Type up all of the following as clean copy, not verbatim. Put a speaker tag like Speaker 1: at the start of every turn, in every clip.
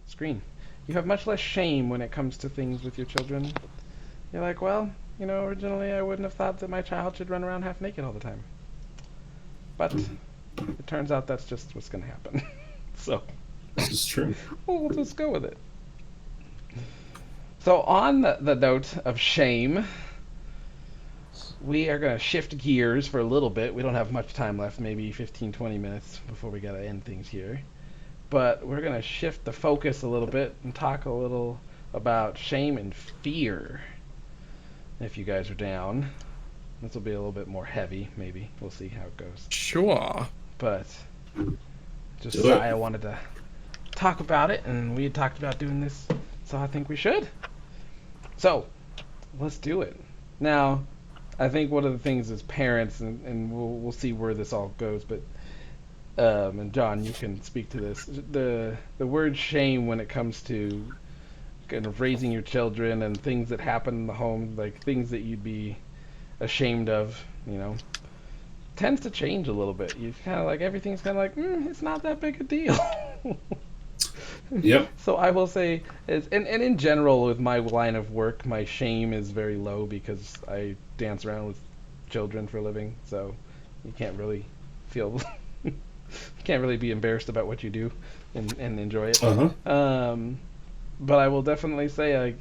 Speaker 1: screen. You have much less shame when it comes to things with your children. You're like, well, originally I wouldn't have thought that my child should run around half naked all the time. But it turns out that's just what's going to happen. So
Speaker 2: This is true.
Speaker 1: we'll just go with it. So, on the note of shame, we are going to shift gears for a little bit. We don't have much time left, maybe 15, 20 minutes before we got to end things here. But we're going to shift the focus a little bit and talk a little about shame and fear. If you guys are down, this will be a little bit more heavy, maybe. We'll see how it goes.
Speaker 3: Sure.
Speaker 1: But Josiah wanted to talk about it, and we had talked about doing this, so I think we should. So, let's do it. Now, I think one of the things as parents, and we'll see where this all goes, but and John, you can speak to this. The word shame when it comes to kind of raising your children and things that happen in the home, like things that you'd be ashamed of, tends to change a little bit. You kind of like everything's kind of like it's not that big a deal.
Speaker 2: Yep.
Speaker 1: So I will say, and in general with my line of work, my shame is very low because I dance around with children for a living. So you can't really feel, you can't really be embarrassed about what you do and enjoy it. But I will definitely say, like,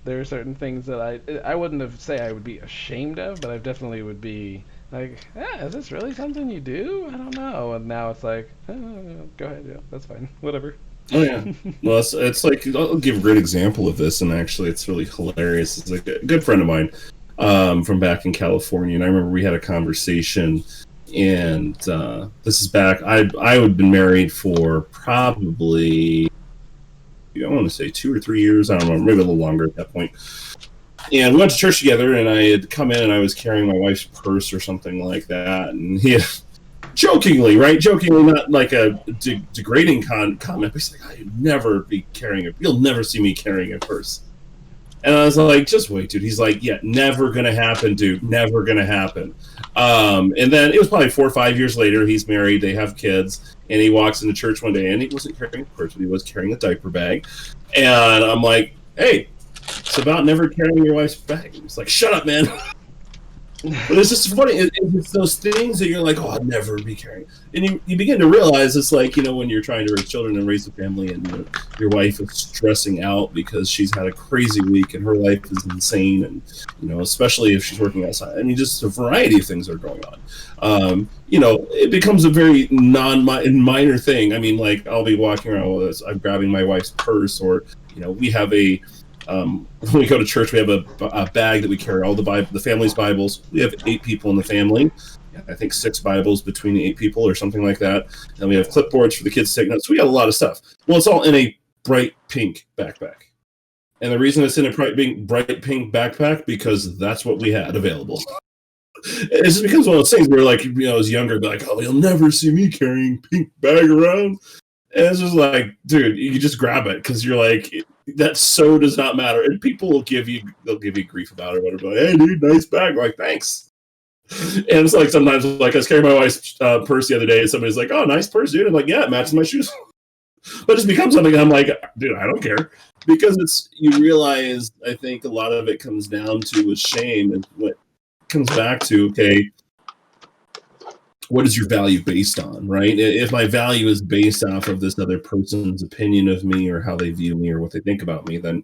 Speaker 1: there are certain things that I wouldn't have say I would be ashamed of, but I definitely would be like, is this really something you do? I don't know. And now it's like, go ahead, yeah, that's fine, whatever.
Speaker 2: Oh yeah. Well, it's like I'll give a great example of this, and actually, it's really hilarious. It's like a good friend of mine from back in California, and I remember we had a conversation. And this is back. I had been married for probably, I want to say 2 or 3 years. I don't know, maybe a little longer at that point. And we went to church together, and I had come in, and I was carrying my wife's purse or something like that, and he had, jokingly, not like a degrading comment, but he's like, "I'd never be carrying it. You'll never see me carrying a purse." And I was like, "Just wait, dude." He's like, "Yeah, never gonna happen, dude. Never gonna happen." And then it was probably 4 or 5 years later. He's married. They have kids, and he walks into church one day, and he wasn't carrying a purse, but he was carrying a diaper bag. And I'm like, "Hey, it's about never carrying your wife's bag." He's like, "Shut up, man." But it's just funny. It's those things that you're like, "Oh, I'd never be carrying." And you begin to realize it's like, when you're trying to raise children and raise a family, and your wife is stressing out because she's had a crazy week and her life is insane, and especially if she's working outside. I mean, just a variety of things are going on. It becomes a very minor thing. I mean, like, I'll be walking around with this, I'm grabbing my wife's purse, or we have when we go to church, we have a bag that we carry all the family's Bibles. We have 8 people in the family. I think 6 Bibles between the 8 people or something like that. And we have clipboards for the kids to take notes. We got a lot of stuff. Well, it's all in a bright pink backpack. And the reason it's in a bright pink backpack, because that's what we had available. It just becomes one of those things where, like, as younger, be like, "Oh, you'll never see me carrying pink bag around." And it's just like, dude, you just grab it because you're like, that so does not matter. And people will give you grief about it. Whatever. Like, "Hey, dude, nice bag." I'm like, "Thanks." And it's like sometimes, like, I was carrying my wife's purse the other day, and somebody's like, "Oh, nice purse, dude." I'm like, "Yeah, it matches my shoes." But it's become something I'm like, dude, I don't care. Because you realize, I think a lot of it comes down to with shame, and what comes back to, okay, what is your value based on, right? If my value is based off of this other person's opinion of me, or how they view me, or what they think about me, then,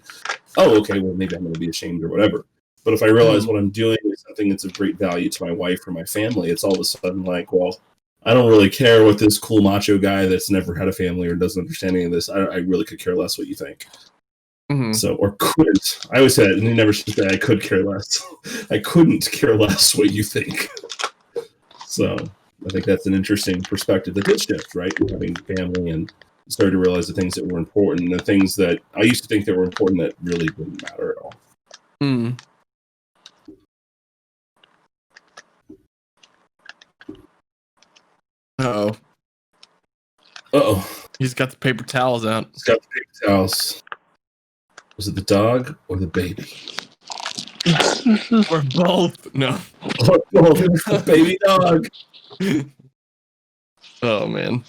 Speaker 2: okay, well, maybe I'm going to be ashamed or whatever. But if I realize what I'm doing is something that's of great value to my wife or my family, it's all of a sudden like, well, I don't really care what this cool macho guy that's never had a family or doesn't understand any of this. I really could care less what you think.
Speaker 3: Mm-hmm.
Speaker 2: So, or couldn't. I always said, and you never said I could care less. I couldn't care less what you think. So I think that's an interesting perspective that did shift, right? Having family, and started to realize the things that were important, the things that I used to think that were important that really didn't matter at all.
Speaker 3: Mm.
Speaker 2: Uh-oh.
Speaker 3: He's got the paper towels out.
Speaker 2: He's got the paper towels. Was it the dog or the baby?
Speaker 3: Or both. No.
Speaker 2: Or both. It was the baby dog.
Speaker 3: Oh, man.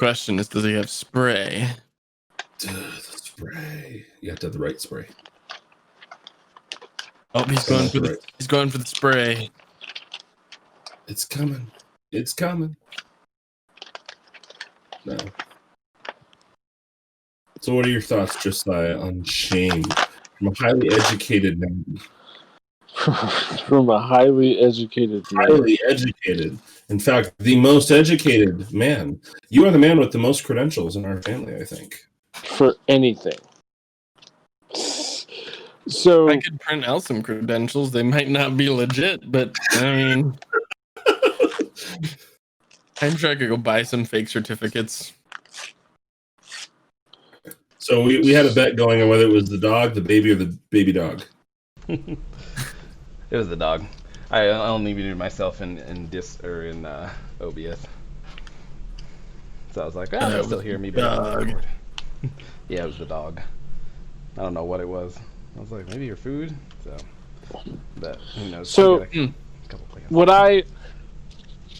Speaker 3: question is, does he have spray?
Speaker 2: The spray. You have to have the right spray.
Speaker 3: Oh, he's going for the spray.
Speaker 2: It's coming. It's coming. No. So, what are your thoughts, Josiah, on shame from a highly educated man?
Speaker 4: From a highly educated man.
Speaker 2: Highly educated. In fact, the most educated man. You are the man with the most credentials in our family, I think.
Speaker 4: For anything. So
Speaker 3: I could print out some credentials. They might not be legit, but I mean, I'm sure I could go buy some fake certificates.
Speaker 2: So we had a bet going on whether it was the dog, the baby, or the baby dog.
Speaker 1: It was the dog. I only muted myself in OBS. So I was like, oh, they'll still hear me. But yeah, it was the dog. I don't know what it was. I was like, maybe your food. So, but who knows?
Speaker 4: So,
Speaker 1: couple plans.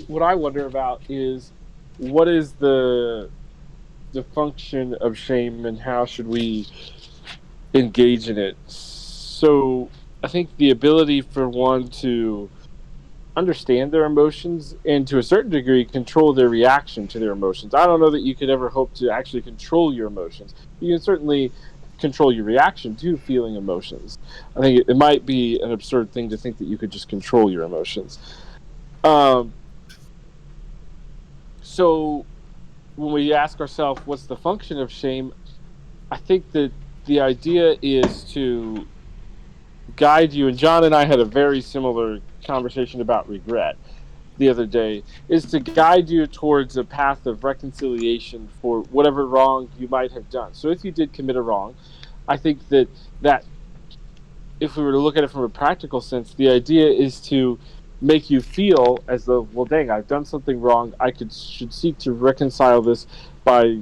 Speaker 4: what I wonder about is, what is the function of shame and how should we engage in it? So I think the ability for one to understand their emotions and to a certain degree control their reaction to their emotions. I don't know that you could ever hope to actually control your emotions. You can certainly control your reaction to feeling emotions. I think it might be an absurd thing to think that you could just control your emotions. So when we ask ourselves what's the function of shame, I think that the idea is to guide you, and John and I had a very similar conversation about regret the other day, is to guide you towards a path of reconciliation for whatever wrong you might have done. So if you did commit a wrong, I think that if we were to look at it from a practical sense, the idea is to make you feel as though, well, dang, I've done something wrong. I should seek to reconcile this by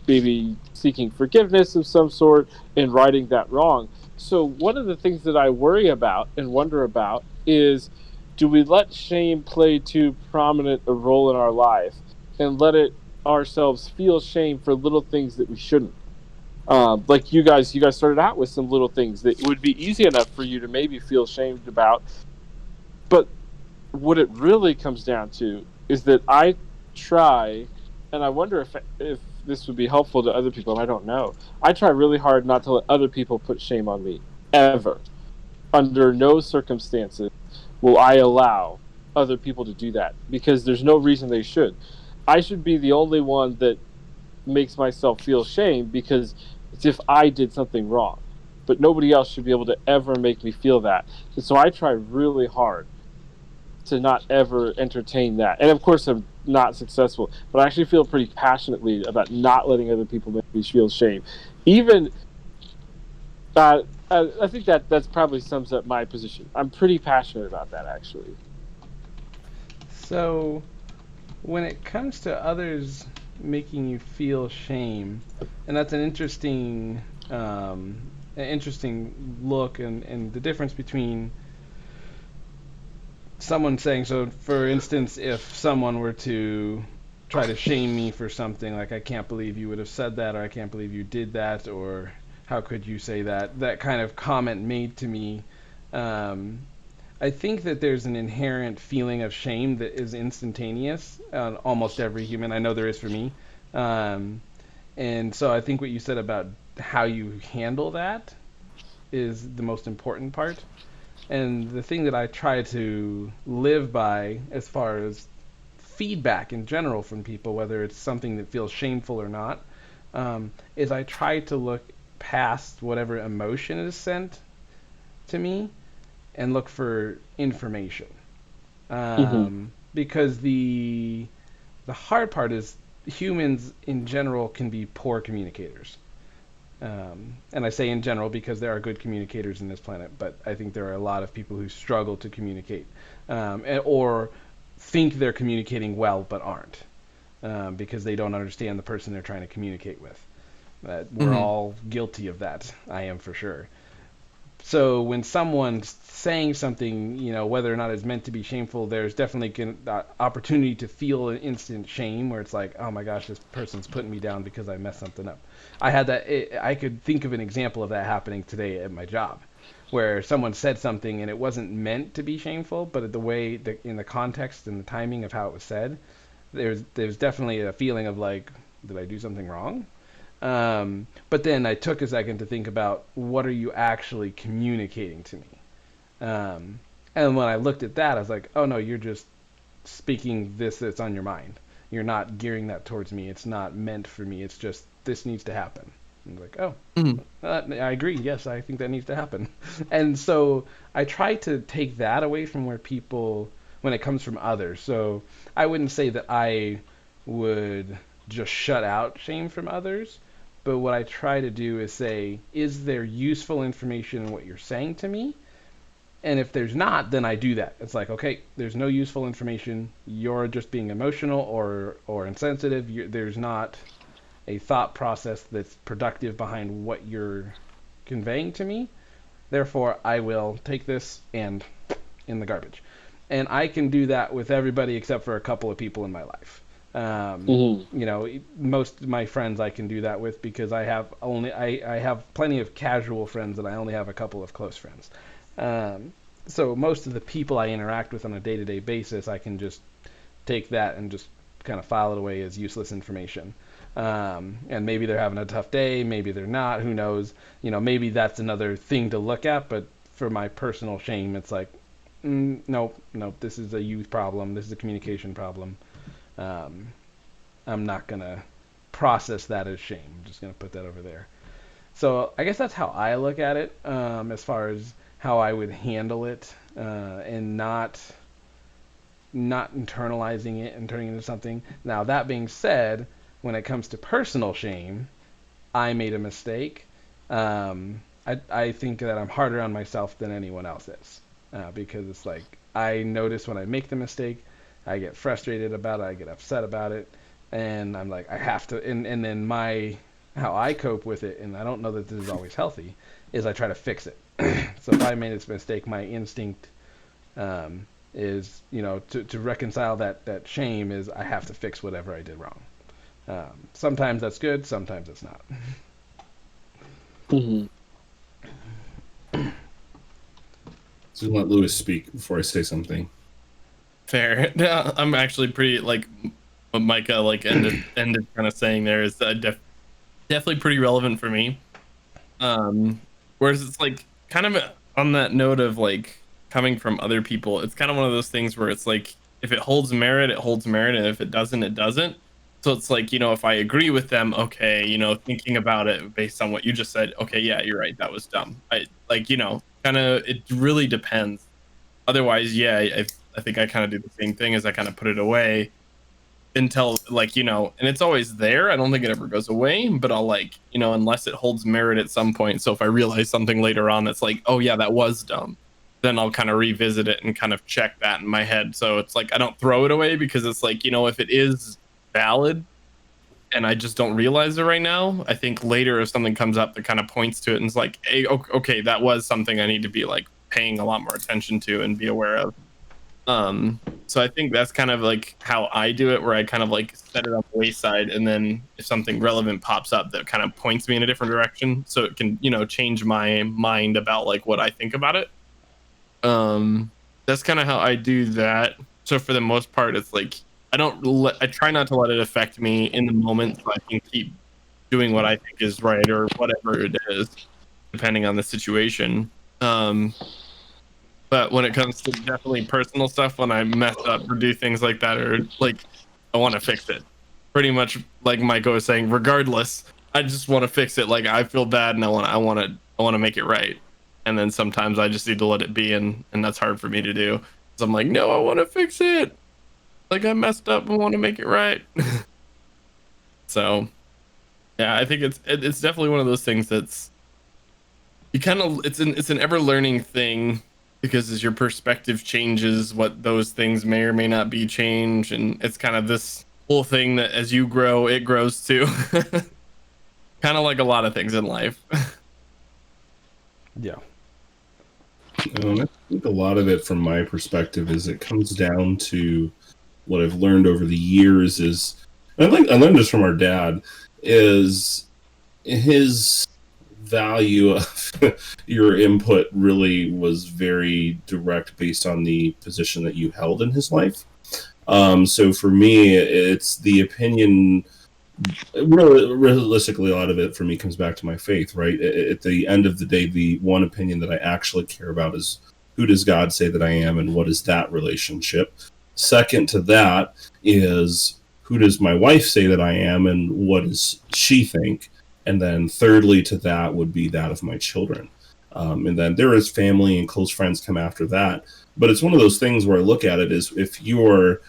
Speaker 4: maybe seeking forgiveness of some sort and righting that wrong. So one of the things that I worry about and wonder about is, do we let shame play too prominent a role in our life and let it ourselves feel shame for little things that we shouldn't? Like you guys started out with some little things that would be easy enough for you to maybe feel shamed about, but what it really comes down to is that I try, and I wonder if this would be helpful to other people, and I don't know. I try really hard not to let other people put shame on me, ever. Under no circumstances will I allow other people to do that, because there's no reason they should. I should be the only one that makes myself feel shame because it's if I did something wrong. But nobody else should be able to ever make me feel that. And so I try really hard to not ever entertain that. And of course I'm not successful, but I actually feel pretty passionately about not letting other people make me feel shame. Even I think that's probably sums up my position. I'm pretty passionate about that, actually.
Speaker 1: So when it comes to others making you feel shame, and that's an interesting look, and the difference between someone saying, so for instance, if someone were to try to shame me for something, like I can't believe you would have said that, or I can't believe you did that, or how could you say that, that kind of comment made to me, I think that there's an inherent feeling of shame that is instantaneous on almost every human. I know there is for me. And so I think what you said about how you handle that is the most important part. And the thing that I try to live by as far as feedback in general from people, whether it's something that feels shameful or not, is I try to look past whatever emotion is sent to me and look for information. Because the hard part is humans in general can be poor communicators. And I say in general because there are good communicators in this planet, but I think there are a lot of people who struggle to communicate, or think they're communicating well but aren't, because they don't understand the person they're trying to communicate with. We're all guilty of that. I am for sure. So when someone's saying something, whether or not it's meant to be shameful, there's definitely opportunity to feel an instant shame where it's like, oh my gosh, this person's putting me down because I messed something up. I had that. I could think of an example of that happening today at my job, where someone said something and it wasn't meant to be shameful, but the way, in the context and the timing of how it was said, there's definitely a feeling of like, did I do something wrong? But then I took a second to think about, what are you actually communicating to me? And when I looked at that, I was like, oh no, you're just speaking this that's on your mind. You're not gearing that towards me. It's not meant for me. It's just, this needs to happen. I'm like, oh, I agree. Yes, I think that needs to happen. And so I try to take that away from when it comes from others. So I wouldn't say that I would just shut out shame from others, but what I try to do is say, is there useful information in what you're saying to me? And if there's not, then I do that. It's like, okay, there's no useful information. You're just being emotional or insensitive. There's not a thought process that's productive behind what you're conveying to me. Therefore, I will take this and in the garbage. And I can do that with everybody except for a couple of people in my life. Most of my friends I can do that with because I have plenty of casual friends and I only have a couple of close friends. So most of the people I interact with on a day-to-day basis, I can just take that and just kind of file it away as useless information. And maybe they're having a tough day, maybe they're not, who knows? Maybe that's another thing to look at, but for my personal shame, it's like, nope, this is a youth problem, this is a communication problem. I'm not going to process that as shame. I'm just going to put that over there. So I guess that's how I look at it, as far as how I would handle it, and not internalizing it and turning it into something. Now, that being said, when it comes to personal shame, I made a mistake. I think that I'm harder on myself than anyone else is, because it's like, I notice when I make the mistake, I get frustrated about it, I get upset about it, and I'm like, I have to, and then how I cope with it, and I don't know that this is always healthy, is I try to fix it. So if I made this mistake, my instinct is, to reconcile that shame is I have to fix whatever I did wrong. Sometimes that's good, sometimes it's not.
Speaker 2: So let Lewis speak before I say something.
Speaker 3: Fair. Yeah, I'm actually pretty like what Micah ended kind of saying there is definitely pretty relevant for me. Whereas it's like kind of on that note of like coming from other people, it's kind of one of those things where it's like, if it holds merit, it holds merit, and if it doesn't, it doesn't. So it's like, if I agree with them, okay, thinking about it based on what you just said, okay, yeah, you're right, that was dumb. I like, kind of, it really depends. Otherwise, yeah, I think I kind of do the same thing, as I kind of put it away until like, and it's always there. I don't think it ever goes away, but I'll like, unless it holds merit at some point. So if I realize something later on that's like, oh yeah, that was dumb, then I'll kind of revisit it and kind of check that in my head. So it's like, I don't throw it away, because it's like, if it is valid and I just don't realize it right now, I think later if something comes up that kind of points to it and it's like, hey, okay, that was something I need to be like paying a lot more attention to and be aware of. So I think that's kind of like how I do it, where I kind of like set it on the wayside, and then if something relevant pops up that kind of points me in a different direction, so it can, change my mind about like what I think about it. That's kind of how I do that. So for the most part, it's like I try not to let it affect me in the moment, so I can keep doing what I think is right or whatever it is, depending on the situation. But when it comes to definitely personal stuff, when I mess up or do things like that, or like I want to fix it, pretty much like Michael was saying, regardless, I just want to fix it. Like I feel bad and I want to make it right. And then sometimes I just need to let it be, and that's hard for me to do. So I'm like, no, I want to fix it. Like I messed up, I want to make it right. So yeah, I think it's definitely one of those things that's it's an ever learning thing, because as your perspective changes, what those things may or may not be change, and it's kind of this whole thing that as you grow, it grows too. Kind of like a lot of things in life.
Speaker 1: Yeah.
Speaker 2: I think a lot of it, from my perspective, is it comes down to what I've learned over the years. I learned this from our dad, is his value of your input really was very direct based on the position that you held in his life. So for me, it's the opinion. Realistically, a lot of it for me comes back to my faith, right? At the end of the day, the one opinion that I actually care about is, who does God say that I am, and what is that relationship? Second to that is, who does my wife say that I am, and what does she think? And then thirdly to that would be that of my children. And then there is family and close friends come after that. But it's one of those things where I look at it as, if you're,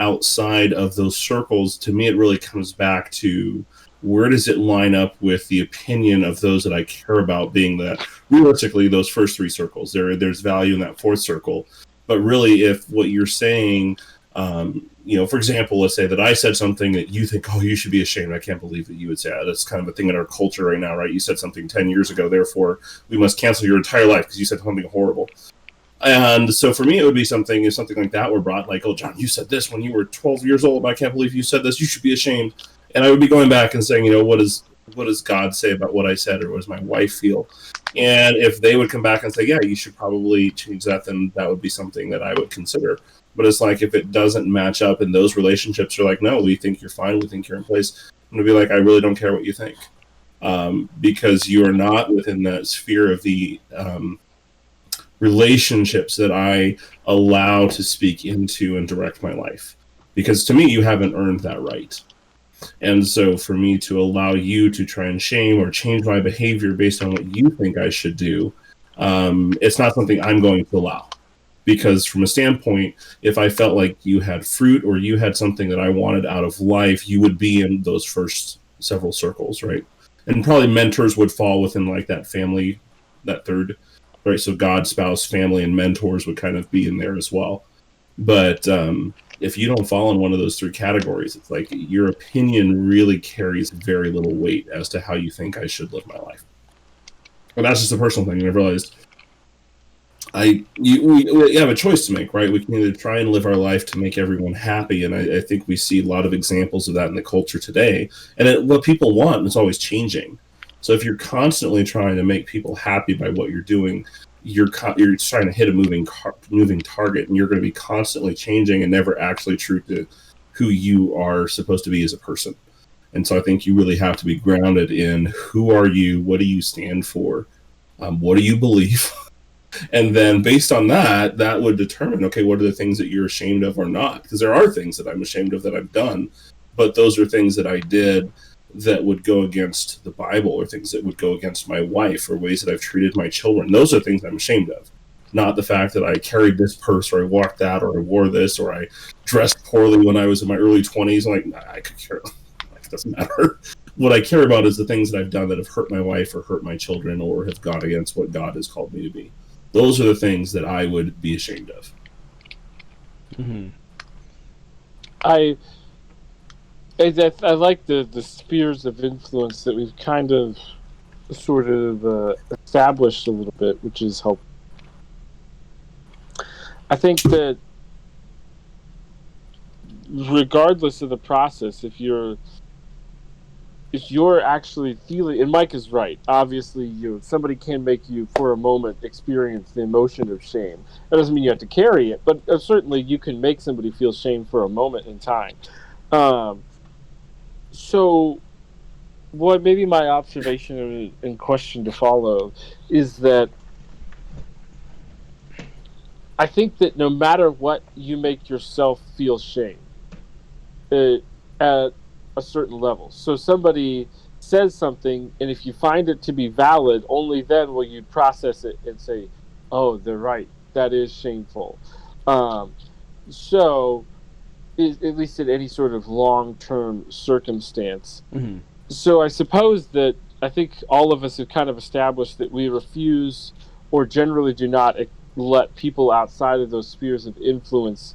Speaker 2: outside of those circles, to me, it really comes back to, where does it line up with the opinion of those that I care about, being that realistically, those first three circles, there's value in that fourth circle. But really, if what you're saying, for example, let's say that I said something that you think, oh, you should be ashamed. I can't believe that you would say that. That's kind of a thing in our culture right now, right? You said something 10 years ago, therefore we must cancel your entire life because you said something horrible. And so for me, it would be something, if something like that were brought, like, oh, John, you said this when you were 12 years old. I can't believe you said this. You should be ashamed. And I would be going back and saying, what does God say about what I said, or what does my wife feel? And if they would come back and say, yeah, you should probably change that, then that would be something that I would consider. But it's like, if it doesn't match up in those relationships, are like, no, we think you're fine. We think you're in place. I'm going to be like, I really don't care what you think. Because you are not within that sphere of the relationships that I allow to speak into and direct my life. Because to me, you haven't earned that right. And so for me to allow you to try and shame or change my behavior based on what you think I should do, it's not something I'm going to allow. Because from a standpoint, if I felt like you had fruit or you had something that I wanted out of life, you would be in those first several circles, right? And probably mentors would fall within like that family, that third, right? So God, spouse, family, and mentors would kind of be in there as well. But if you don't fall in one of those three categories, it's like your opinion really carries very little weight as to how you think I should live my life. And that's just a personal thing. And I've realized we have a choice to make, right? We can either try and live our life to make everyone happy, and I think we see a lot of examples of that in the culture today. And what people want is always changing. So if you're constantly trying to make people happy by what you're doing, you're trying to hit a moving target, and you're going to be constantly changing and never actually true to who you are supposed to be as a person. And so I think you really have to be grounded in, who are you, what do you stand for, what do you believe, and then based on that would determine, okay, what are the things that you're ashamed of or not? Because there are things that I'm ashamed of that I've done, but those are things that I did that would go against the Bible, or things that would go against my wife, or ways that I've treated my children. Those are things I'm ashamed of, not the fact that I carried this purse, or I walked that, or I wore this, or I dressed poorly when I was in my early 20s. I'm like, nah, I could care. Like, it doesn't matter. What I care about is the things that I've done that have hurt my wife or hurt my children or have gone against what God has called me to be. Those are the things that I would be ashamed of.
Speaker 1: Mm-hmm.
Speaker 4: I like the spheres of influence that we've kind of sort of established a little bit, which is helpful. I think that regardless of the process, if you're actually feeling, and Mike is right, obviously somebody can make you for a moment experience the emotion of shame. That doesn't mean you have to carry it, but certainly you can make somebody feel shame for a moment in time. So what maybe my observation and question to follow is that I think that no matter what, you make yourself feel shame at a certain level. So somebody says something, and if you find it to be valid, only then will you process it and say, oh, they're right, that is shameful. So at least in any sort of long-term circumstance.
Speaker 1: Mm-hmm.
Speaker 4: So I suppose that I think all of us have kind of established that we refuse or generally do not let people outside of those spheres of influence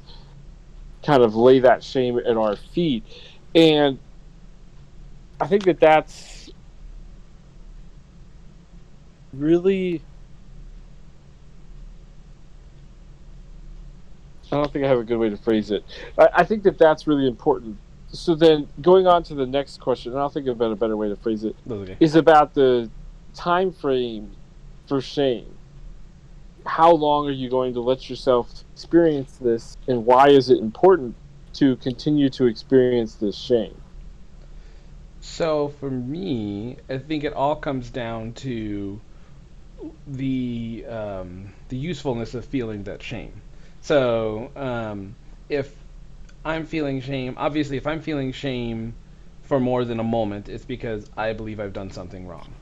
Speaker 4: kind of lay that shame at our feet. And I think that that's really I don't think I have a good way to phrase it. I think that that's really important. So then, going on to the next question, and I'll think about a better way to phrase it,
Speaker 1: That's okay.
Speaker 4: is about the time frame for shame. How long are you going to let yourself experience this, and why is it important to continue to experience this shame?
Speaker 1: So for me, I think it all comes down to the usefulness of feeling that shame. So if I'm feeling shame, obviously, if I'm feeling shame for more than a moment, it's because I believe I've done something wrong.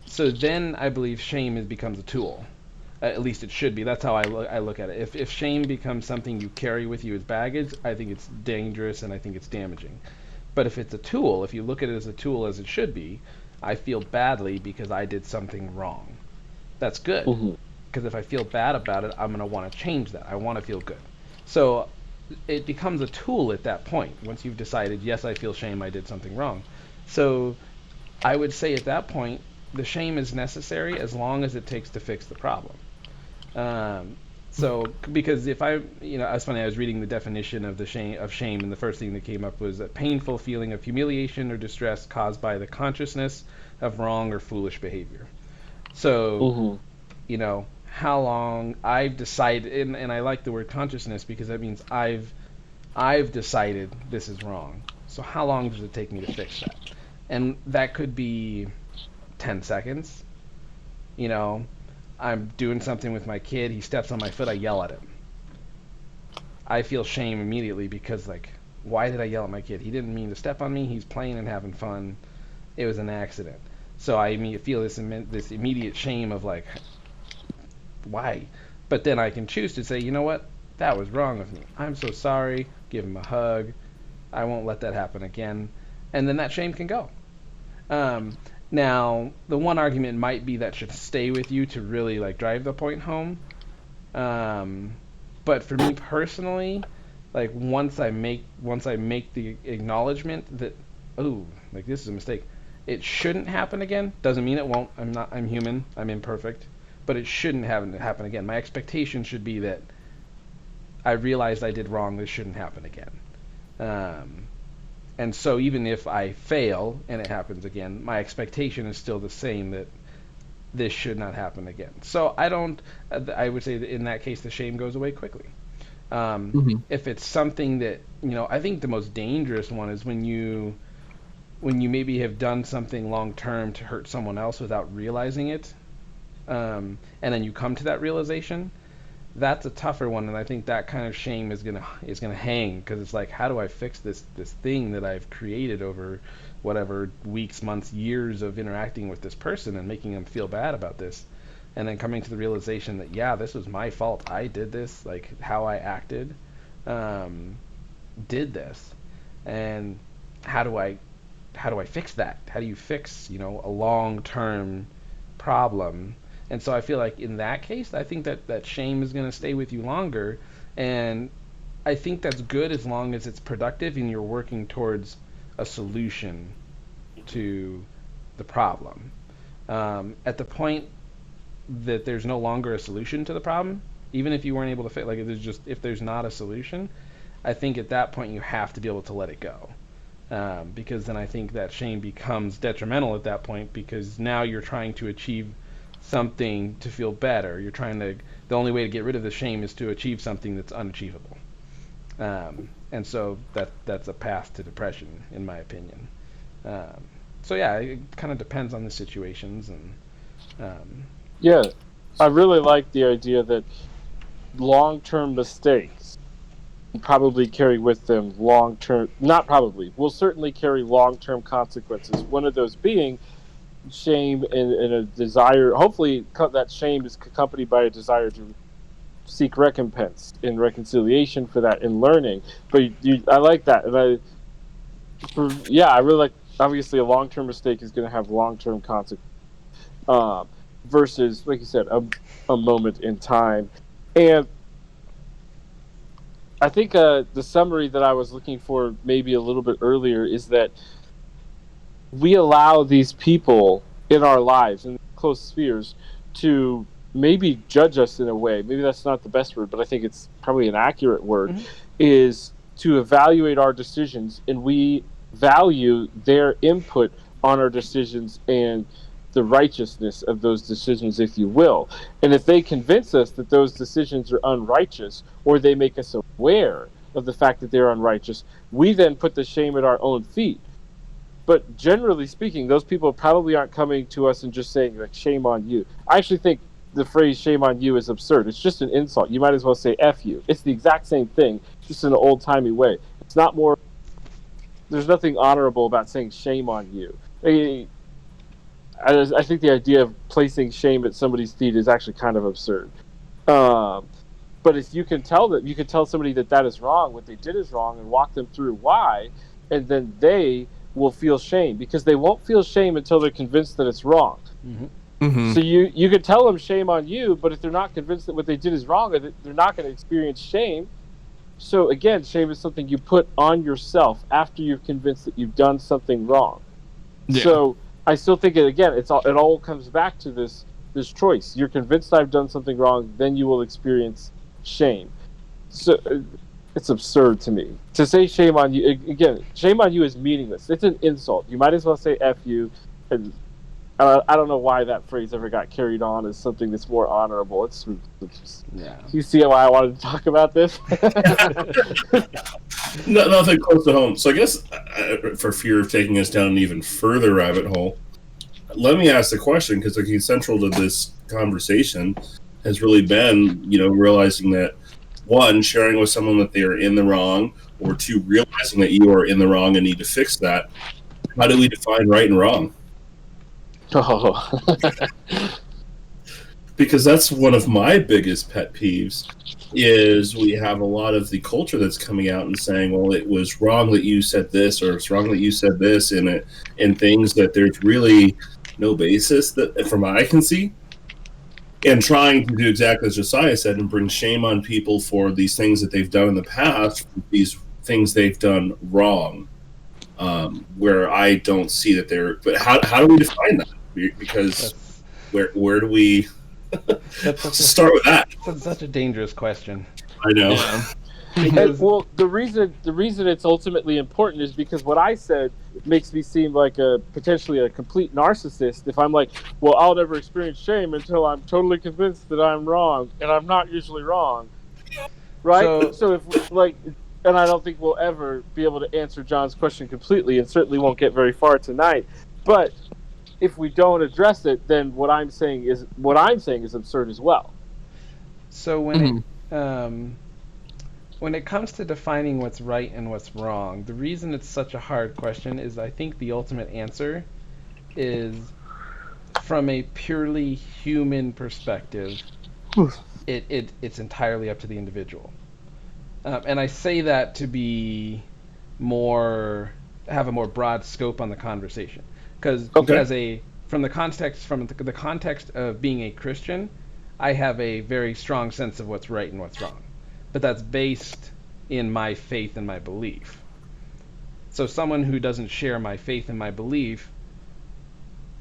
Speaker 1: So then I believe shame becomes a tool. At least it should be. That's how I look at it. If shame becomes something you carry with you as baggage, I think it's dangerous and I think it's damaging. But if it's a tool, if you look at it as a tool as it should be, I feel badly because I did something wrong. That's good.
Speaker 4: Mm-hmm.
Speaker 1: Because if I feel bad about it, I'm going to want to change that. I want to feel good. So it becomes a tool at that point. Once you've decided, yes, I feel shame, I did something wrong. So I would say at that point, the shame is necessary as long as it takes to fix the problem. So because if it's funny, I was reading the definition of shame, and the first thing that came up was a painful feeling of humiliation or distress caused by the consciousness of wrong or foolish behavior. So,
Speaker 4: Mm-hmm.
Speaker 1: How long I've decided, and I like the word consciousness because that means I've decided this is wrong. So how long does it take me to fix that? And that could be 10 seconds. I'm doing something with my kid, he steps on my foot, I yell at him. I feel shame immediately because, why did I yell at my kid? He didn't mean to step on me, he's playing and having fun. It was an accident. So I feel this immediate shame of, why? But then I can choose to say, you know what? That was wrong of me. I'm so sorry. Give him a hug. I won't let that happen again. And then that shame can go. Now, the one argument might be that should stay with you to really drive the point home. But for me personally, once I make the acknowledgement that, this is a mistake, it shouldn't happen again. Doesn't mean it won't. I'm human. I'm imperfect. But it shouldn't happen again. My expectation should be that I realized I did wrong. This shouldn't happen again. And so even if I fail and it happens again, my expectation is still the same, that this should not happen again. So I would say that in that case, the shame goes away quickly. If it's something that, I think the most dangerous one is when you maybe have done something long term to hurt someone else without realizing it. And then you come to that realization. That's a tougher one, and I think that kind of shame is gonna hang, because it's how do I fix this thing that I've created over whatever weeks, months, years of interacting with this person and making them feel bad about this, and then coming to the realization that this was my fault. I did this, how I acted, did this, and how do I fix that? How do you fix a long-term problem? And so I feel like in that case, I think that shame is going to stay with you longer. And I think that's good as long as it's productive and you're working towards a solution to the problem. At the point that there's no longer a solution to the problem, even if you weren't able to fix, if there's not a solution, I think at that point you have to be able to let it go. Because then I think that shame becomes detrimental at that point, because now you're trying to achieve something to feel better. The only way to get rid of the shame is to achieve something that's unachievable. And so that's a path to depression, in my opinion. So it kind of depends on the situations. And
Speaker 4: Yeah, I really like the idea that long-term mistakes probably carry with them will certainly carry long-term consequences. One of those being shame and a desire. Hopefully that shame is accompanied by a desire to seek recompense in reconciliation for that in learning. But I like that. And I really like, obviously a long-term mistake is going to have long-term consequences, versus, like you said, a moment in time. And I think the summary that I was looking for maybe a little bit earlier is that we allow these people in our lives, in close spheres, to maybe judge us in a way. Maybe that's not the best word, but I think it's probably an accurate word.
Speaker 1: Mhm.
Speaker 4: Is to evaluate our decisions, and we value their input on our decisions and the righteousness of those decisions, if you will. And if they convince us that those decisions are unrighteous, or they make us aware of the fact that they're unrighteous, we then put the shame at our own feet. But generally speaking, those people probably aren't coming to us and just saying, like, shame on you. I actually think the phrase shame on you is absurd. It's just an insult. You might as well say F you. It's the exact same thing, just in an old-timey way. It's not more... There's nothing honorable about saying shame on you. I think the idea of placing shame at somebody's feet is actually kind of absurd. But if you can tell them, you can tell somebody that that is wrong, what they did is wrong, and walk them through why, and then they will feel shame, because they won't feel shame until they're convinced that it's wrong.
Speaker 1: Mm-hmm.
Speaker 3: Mm-hmm.
Speaker 4: So you could tell them shame on you, but if they're not convinced that what they did is wrong, they're not going to experience shame. So again, shame is something you put on yourself after you're convinced that you've done something wrong.
Speaker 3: Yeah.
Speaker 4: So I still think it all comes back to this choice. You're convinced I've done something wrong, then you will experience shame. So it's absurd to me to say shame on you. Again, shame on you is meaningless. It's an insult. You might as well say F you. And I don't know why that phrase ever got carried on as something that's more honorable. It's just,
Speaker 1: Yeah.
Speaker 4: you see why I wanted to talk about this?
Speaker 2: Nothing close to home. So I guess, for fear of taking us down an even further rabbit hole, let me ask the question, because like central to this conversation has really been, realizing that, one, sharing with someone that they are in the wrong, or two, realizing that you are in the wrong and need to fix that. How do we define right and wrong?
Speaker 4: Oh.
Speaker 2: Because that's one of my biggest pet peeves, is we have a lot of the culture that's coming out and saying, well, it was wrong that you said this, or it's wrong that you said this, and things that there's really no basis that, from what I can see, and trying to do exactly as Josiah said and bring shame on people for these things that they've done in the past, these things they've done wrong, where I don't see that they're... But how do we define that? Because where do we start with that?
Speaker 1: That's such a dangerous question.
Speaker 2: I know.
Speaker 3: Yeah.
Speaker 1: Because,
Speaker 4: Well, the reason it's ultimately important is because what I said makes me seem like potentially a complete narcissist if I'm like, well, I'll never experience shame until I'm totally convinced that I'm wrong, and I'm not usually wrong, right? So if and I don't think we'll ever be able to answer John's question completely, and certainly won't get very far tonight. But if we don't address it, then what I'm saying is absurd as well.
Speaker 1: so when it comes to defining what's right and what's wrong, the reason it's such a hard question is I think the ultimate answer is, from a purely human perspective, it's entirely up to the individual. And I say that to be have a more broad scope on the conversation, because from the context of being a Christian, I have a very strong sense of what's right and what's wrong, but that's based in my faith and my belief. So someone who doesn't share my faith and my belief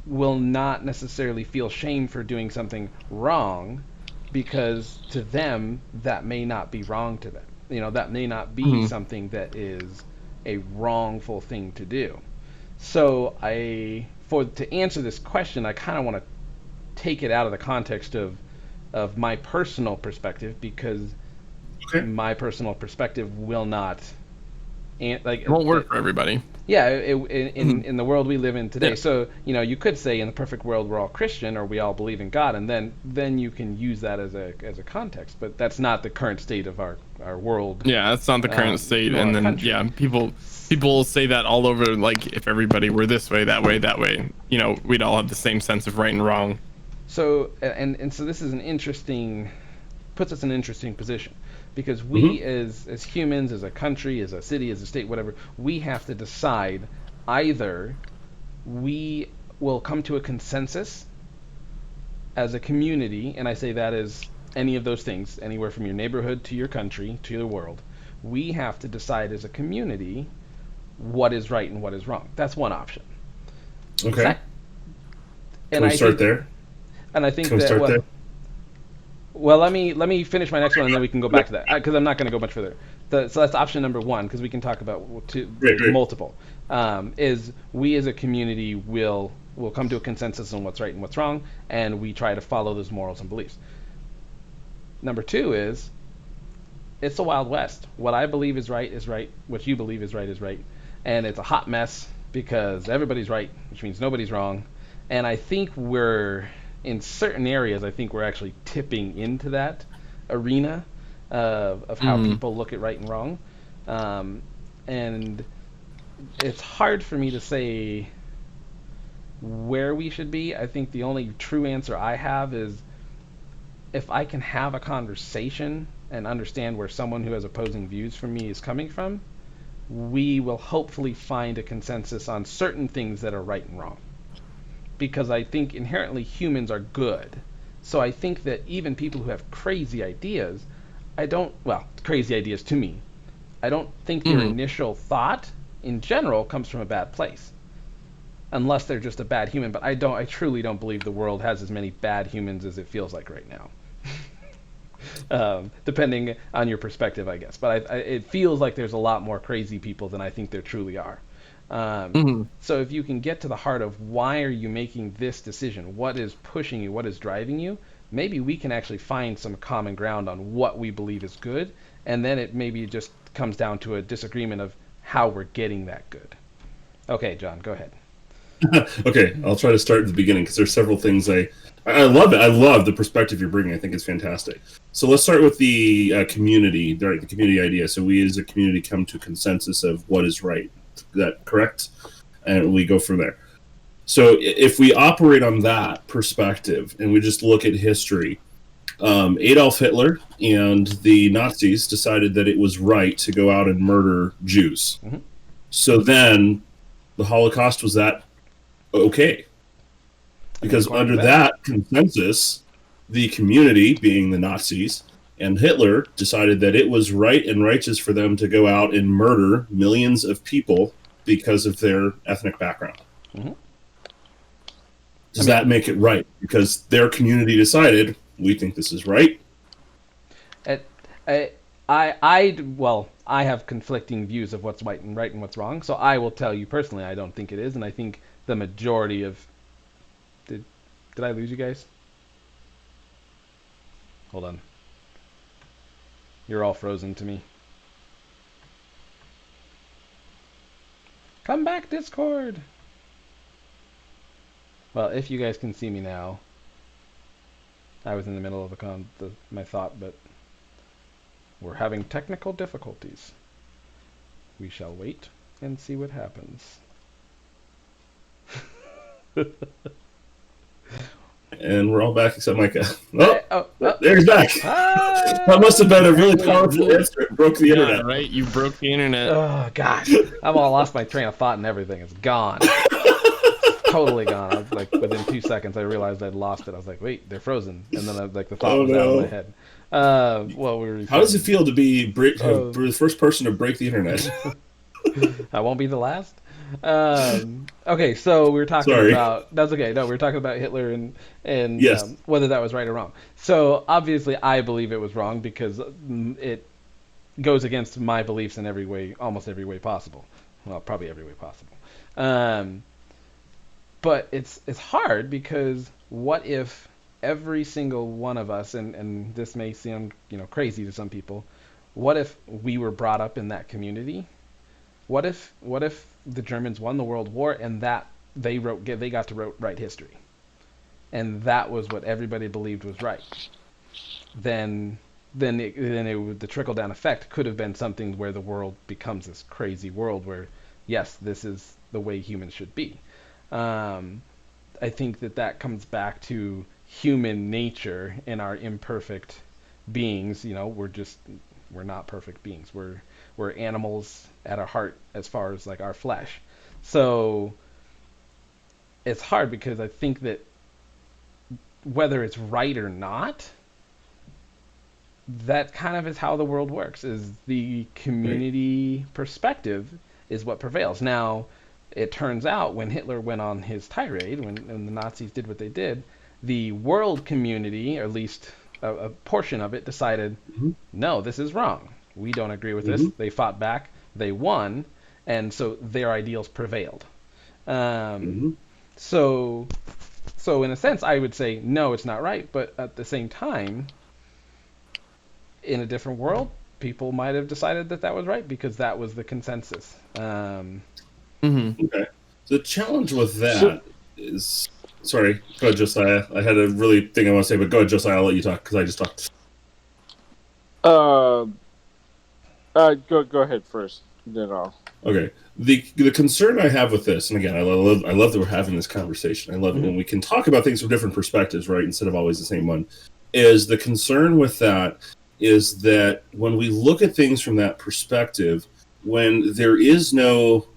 Speaker 1: will not necessarily feel shame for doing something wrong, because to them that may not be wrong to them. That may not be something that is a wrongful thing to do. So to answer this question, I kind of want to take it out of the context of my personal perspective, because my personal perspective will not,
Speaker 3: It won't work for everybody.
Speaker 1: Yeah, in the world we live in today. Yeah. So you could say in the perfect world we're all Christian, or we all believe in God, and then you can use that as a context. But that's not the current state of our world.
Speaker 3: Yeah, that's not the current state. And then country. People say that all over. Like, if everybody were this way, that way, we'd all have the same sense of right and wrong.
Speaker 1: So and so this is puts us in an interesting position, because we as humans, as a country, as a city, as a state, whatever, we have to decide, either we will come to a consensus as a community, and I say that as any of those things, anywhere from your neighborhood to your country to the world. We have to decide as a community what is right and what is wrong. That's one option.
Speaker 2: Okay. Can we start there?
Speaker 1: And I think
Speaker 2: Can we start there?
Speaker 1: well, let me finish my next one, and then we can go back to that because I'm not going to go much further. So that's option number one, because we can talk about
Speaker 2: Great.
Speaker 1: multiple. Is we as a community will come to a consensus on what's right and what's wrong, and we try to follow those morals and beliefs. Number two is it's the Wild West. What I believe is right is right. What you believe is right, and it's a hot mess because everybody's right, which means nobody's wrong. And I think we're in certain areas. I think we're actually tipping into that arena of how people look at right and wrong, and it's hard for me to say where we should be. I think the only true answer I have is if I can have a conversation and understand where someone who has opposing views from me is coming from, we will hopefully find a consensus on certain things that are right and wrong. Because I think inherently humans are good. So I think that even people who have crazy ideas, crazy ideas to me, I don't think their initial thought in general comes from a bad place. Unless they're just a bad human, but I truly don't believe the world has as many bad humans as it feels like right now. Depending on your perspective, I guess. But it feels like there's a lot more crazy people than I think there truly are. So if you can get to the heart of why are you making this decision, what is pushing you, what is driving you, maybe we can actually find some common ground on what we believe is good, and then it maybe just comes down to a disagreement of how we're getting that good. Okay, John, go ahead.
Speaker 2: Okay, I'll try to start at the beginning because there's several things I love it. I love the perspective you're bringing. I think it's fantastic. So let's start with the community, the community idea. So we as a community come to a consensus of what is right. Is that correct? And we go from there. So if we operate on that perspective and we just look at history, Adolf Hitler and the Nazis decided that it was right to go out and murder Jews. Mm-hmm. So then the Holocaust, was that okay? Because under that consensus, the community, being the Nazis and Hitler, decided that it was right and righteous for them to go out and murder millions of people because of their ethnic background. Mm-hmm. Does that make it right? Because their community decided, we think this is right.
Speaker 1: I have conflicting views of what's right and what's wrong. So I will tell you personally, I don't think it is, and I think the majority of did I lose you guys? Hold on. You're all frozen to me. Come back, Discord. Well, if you guys can see me now, I was in the middle of my thought, but we're having technical difficulties. We shall wait and see what happens.
Speaker 2: And we're all back except Micah. There he's back. That must have been a really powerful answer. It broke the internet.
Speaker 3: Right? You broke the internet.
Speaker 1: Oh, gosh. I've all lost my train of thought and everything. It's gone. Totally gone. I was like, within 2 seconds, I realized I'd lost it. I was like, wait, they're frozen. And then the thought was out of my head. How
Speaker 2: does it feel to be the first person to break the internet?
Speaker 1: I won't be the last. Okay, so we were talking about that's okay. No, we were talking about Hitler and
Speaker 2: yes.
Speaker 1: Whether that was right or wrong. So obviously, I believe it was wrong because it goes against my beliefs in every way, almost every way possible. Well, probably every way possible. But it's hard because what if every single one of us, and this may sound crazy to some people, what if we were brought up in that community? What if the Germans won the World War and that they got to write history, and that was what everybody believed was right? Then the trickle down effect could have been something where the world becomes this crazy world where yes, this is the way humans should be. I think that comes back to human nature and our imperfect beings. We're not perfect beings. We're animals at our heart as far as like our flesh. So it's hard because I think that whether it's right or not, that kind of is how the world works, is the community perspective is what prevails. Now, it turns out when Hitler went on his tirade, when the Nazis did what they did, the world community, or at least a portion of it decided,
Speaker 2: Mhm.
Speaker 1: no, this is wrong. We don't agree with this.
Speaker 2: Mhm.
Speaker 1: They fought back. They won, and so their ideals prevailed. Um,
Speaker 2: Hmm.
Speaker 1: so, so in a sense, I would say no, it's not right. But at the same time, in a different world, people might have decided that that was right because that was the consensus.
Speaker 3: Mm-hmm.
Speaker 2: Okay. The challenge with
Speaker 4: So,
Speaker 2: that is, sorry, go ahead, Josiah. I had a really thing I want to say, but go ahead, Josiah. I'll let you talk because I just talked.
Speaker 4: uh, go ahead first, then I'll.
Speaker 2: Okay. The concern I have with this, and again, I love that we're having this conversation. I love it when we can talk about things from different perspectives, right, instead of always the same one. Is the concern with that is that when we look at things from that perspective, when there is no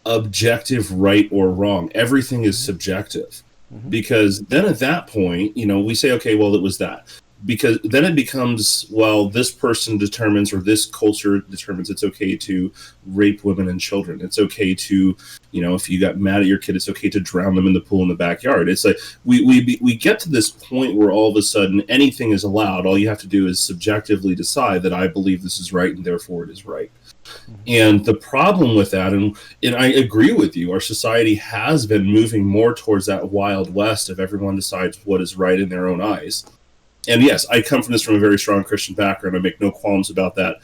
Speaker 2: objective right or wrong, everything is subjective.
Speaker 1: Mhm.
Speaker 2: Because then at that point, we say, okay, well, it was that. Because then it becomes, well, this person determines, or this culture determines it's okay to rape women and children. It's okay to, if you got mad at your kid, it's okay to drown them in the pool in the backyard. It's like we get to this point where all of a sudden anything is allowed. All you have to do is subjectively decide that I believe this is right and therefore it is right. And the problem with that, and I agree with you, our society has been moving more towards that Wild West of everyone decides what is right in their own eyes. And yes, I come from this from a very strong Christian background. I make no qualms about that.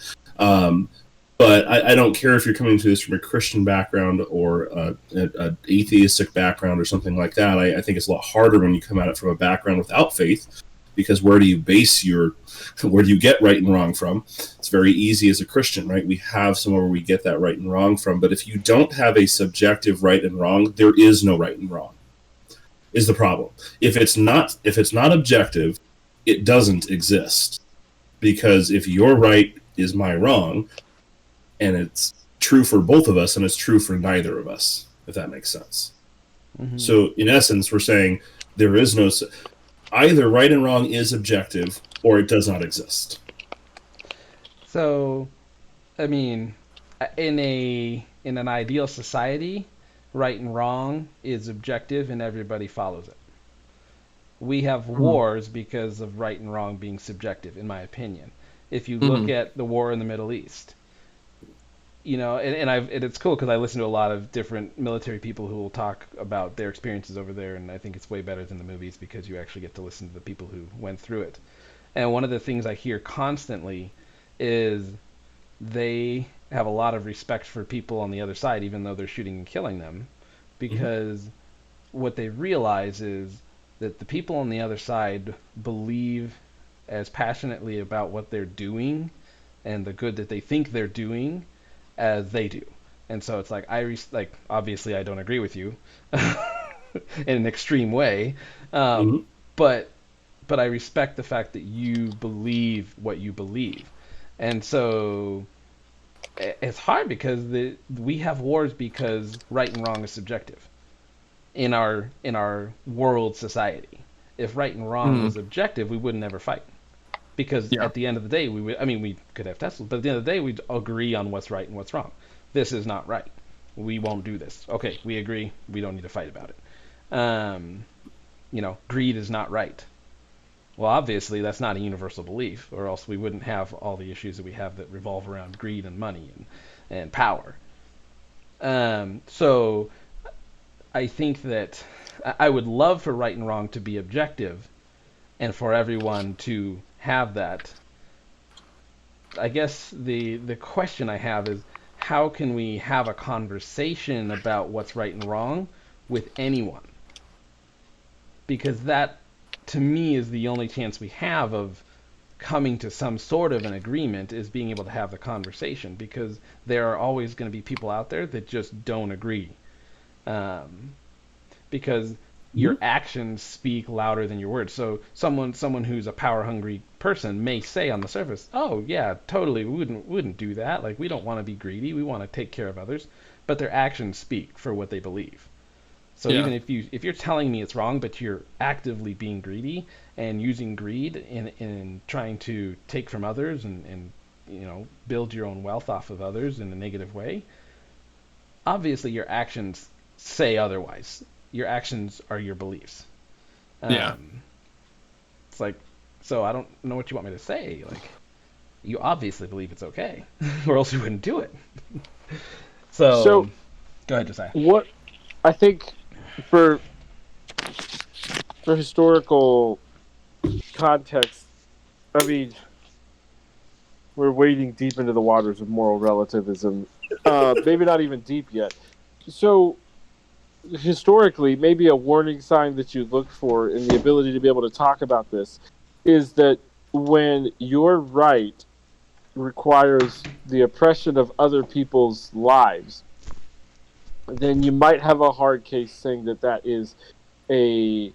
Speaker 2: But I don't care if you're coming to this from a Christian background or an atheistic background or something like that. I think it's a lot harder when you come at it from a background without faith, because where do you get right and wrong from? It's very easy as a Christian, right? We have somewhere where we get that right and wrong from. But if you don't have a subjective right and wrong, there is no right and wrong, is the problem. If it's not objective, it doesn't exist. Because if your right is my wrong, and it's true for both of us, and it's true for neither of us, if that makes sense.
Speaker 1: Mhm.
Speaker 2: So in essence, we're saying there is no, either right and wrong is objective or it does not exist.
Speaker 1: So, I mean, in an ideal society, right and wrong is objective and everybody follows it. We have wars because of right and wrong being subjective, in my opinion. If you look at the war in the Middle East, and it's cool because I listen to a lot of different military people who will talk about their experiences over there, and I think it's way better than the movies because you actually get to listen to the people who went through it. And one of the things I hear constantly is they have a lot of respect for people on the other side, even though they're shooting and killing them, because what they realize is that the people on the other side believe as passionately about what they're doing and the good that they think they're doing as they do. And so it's like obviously I don't agree with you in an extreme way, but I respect the fact that you believe what you believe. And so it's hard because we have wars because right and wrong is subjective in our world society. If right and wrong was objective, we would never fight. Because at the end of the day, we could have Teslas, but at the end of the day, we'd agree on what's right and what's wrong. This is not right. We won't do this. Okay, we agree. We don't need to fight about it. Greed is not right. Well, obviously, that's not a universal belief, or else we wouldn't have all the issues that we have that revolve around greed and money and power. So I think that I would love for right and wrong to be objective and for everyone to have that. I guess the question I have is, how can we have a conversation about what's right and wrong with anyone? Because that, to me, is the only chance we have of coming to some sort of an agreement, is being able to have the conversation, because there are always going to be people out there that just don't agree. Because your actions speak louder than your words. So someone who's a power hungry person may say on the surface, "Oh yeah, totally, we wouldn't do that. Like, we don't want to be greedy. We want to take care of others." But their actions speak for what they believe. So even if you're telling me it's wrong, but you're actively being greedy and using greed in trying to take from others and build your own wealth off of others in a negative way, obviously your actions say otherwise. Your actions are your beliefs. It's like, So I don't know what you want me to say. Like, you obviously believe it's okay, or else you wouldn't do it. So go ahead, Josiah.
Speaker 4: What I think for historical context, I mean, we're wading deep into the waters of moral relativism. Maybe not even deep yet. So, historically, maybe a warning sign that you look for in the ability to be able to talk about this is that when your right requires the oppression of other people's lives, then you might have a hard case saying that that is a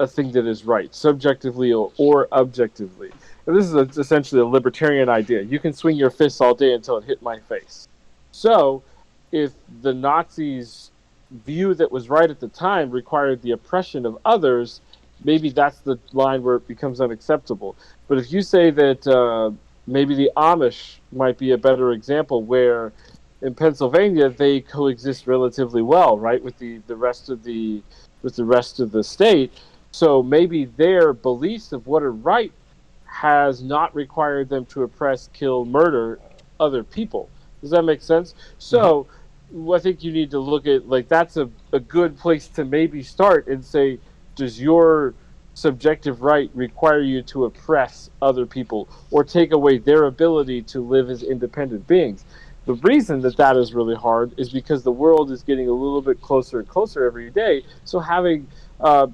Speaker 4: thing that is right, subjectively or objectively. And this is essentially a libertarian idea. You can swing your fists all day until it hit my face. So, if the Nazis' view that was right at the time required the oppression of others, maybe that's the line where it becomes unacceptable. But if you say that maybe the Amish might be a better example, where in Pennsylvania they coexist relatively well, right, with the rest of the state. So maybe their beliefs of what are right has not required them to oppress, kill, murder other people. Does that make sense? So I think you need to look at, like, that's a good place to maybe start and say, does your subjective right require you to oppress other people or take away their ability to live as independent beings? The reason that that is really hard is because the world is getting a little bit closer and closer every day. So having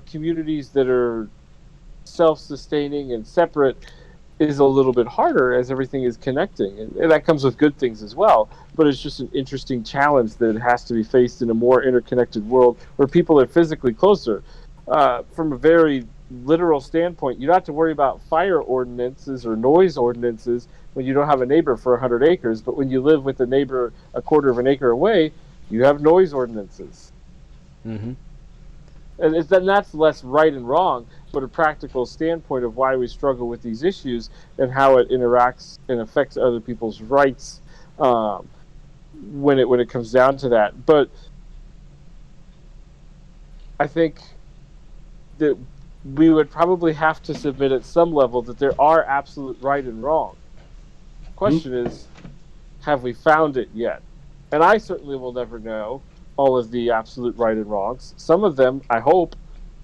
Speaker 4: communities that are self-sustaining and separate is a little bit harder as everything is connecting. And that comes with good things as well. But it's just an interesting challenge that has to be faced in a more interconnected world where people are physically closer. From a very literal standpoint, you don't have to worry about fire ordinances or noise ordinances when you don't have a neighbor for 100 acres. But when you live with a neighbor a quarter of an acre away, you have noise ordinances.
Speaker 1: Mm-hmm.
Speaker 4: And that's less right and wrong, but a practical standpoint of why we struggle with these issues and how it interacts and affects other people's rights when it comes down to that. But I think that we would probably have to submit at some level that there are absolute right and wrong. The question is, have we found it yet? And I certainly will never know all of the absolute right and wrongs. Some of them, I hope,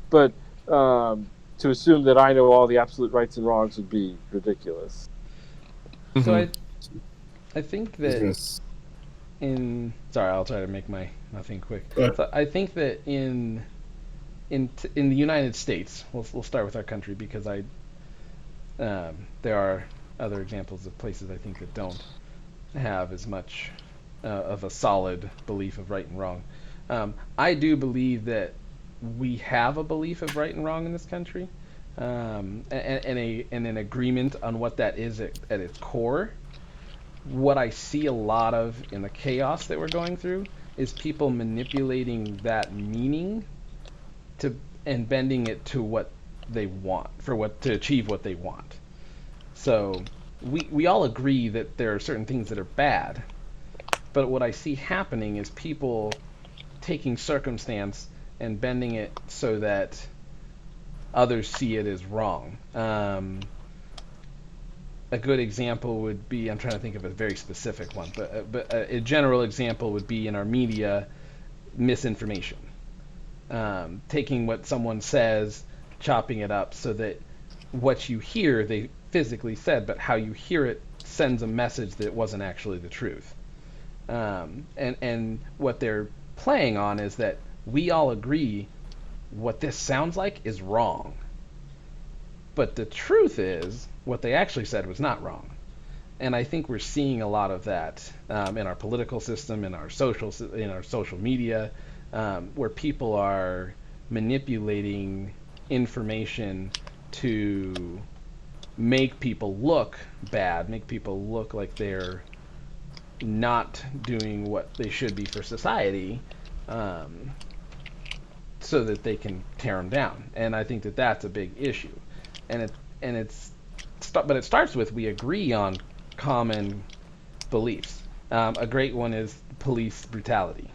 Speaker 4: but to assume that I know all the absolute rights and wrongs would be ridiculous.
Speaker 1: So I think that sorry, I'll try to make my thing quick. So I think that in the United States, we'll start with our country because there are other examples of places I think that don't have as much of a solid belief of right and wrong. I do believe that we have a belief of right and wrong in this country, and an agreement on what that is at its core. What I see a lot of in the chaos that we're going through is people manipulating that meaning and bending it to what they want, to achieve what they want. So we all agree that there are certain things that are bad, but what I see happening is people taking circumstance and bending it so that others see it as wrong. A good example would be, I'm trying to think of a very specific one, but a general example would be in our media, misinformation. Taking what someone says, chopping it up so that what you hear they physically said, but how you hear it sends a message that wasn't actually the truth. And what they're playing on is that we all agree what this sounds like is wrong. But the truth is, what they actually said was not wrong. And I think we're seeing a lot of that in our political system, in our social media, where people are manipulating information to make people look bad, make people look like they're not doing what they should be for society, so that they can tear them down. And I think that that's a big issue. But it starts with, we agree on common beliefs. A great one is police brutality.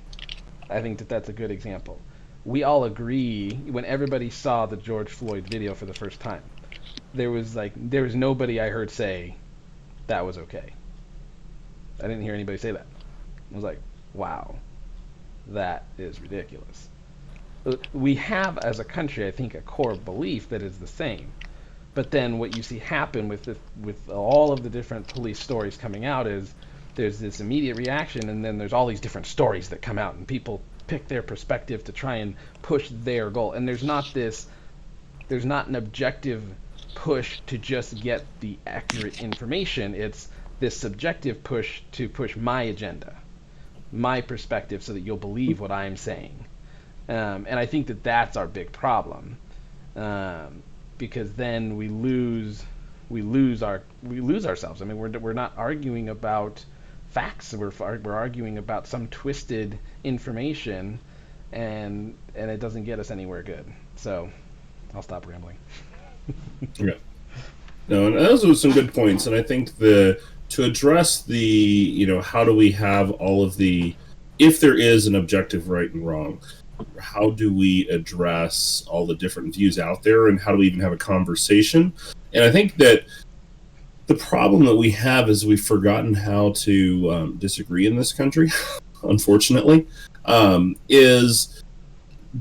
Speaker 1: I think that that's a good example. We all agree, when everybody saw the George Floyd video for the first time, there was nobody I heard say that was okay. I didn't hear anybody say that. I was like, wow, that is ridiculous. We have, as a country, I think, a core belief that is the same. But then what you see happen with all of the different police stories coming out is there's this immediate reaction, and then there's all these different stories that come out, and people pick their perspective to try and push their goal. And there's not an objective push to just get the accurate information. It's this subjective push to push my agenda, my perspective, so that you'll believe what I'm saying. And I think that that's our big problem, because then we lose ourselves. I mean, we're not arguing about facts. We're arguing about some twisted information, and it doesn't get us anywhere good. So I'll stop rambling.
Speaker 2: Yeah. No, and those are some good points. And I think to address how do we have all of if there is an objective right and wrong, how do we address all the different views out there, and how do we even have a conversation? And I think that the problem that we have is we've forgotten how to disagree in this country, unfortunately, is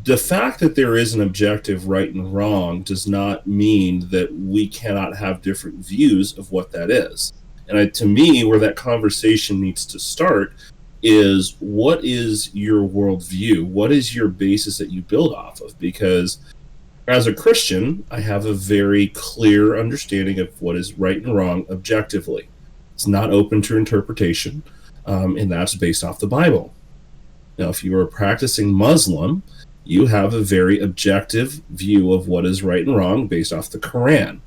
Speaker 2: the fact that there is an objective right and wrong does not mean that we cannot have different views of what that is. And to me, where that conversation needs to start is, what is your worldview? What is your basis that you build off of? Because as a Christian, I have a very clear understanding of what is right and wrong objectively. It's not open to interpretation, and that's based off the Bible. Now, if you are a practicing Muslim, you have a very objective view of what is right and wrong based off the Quran.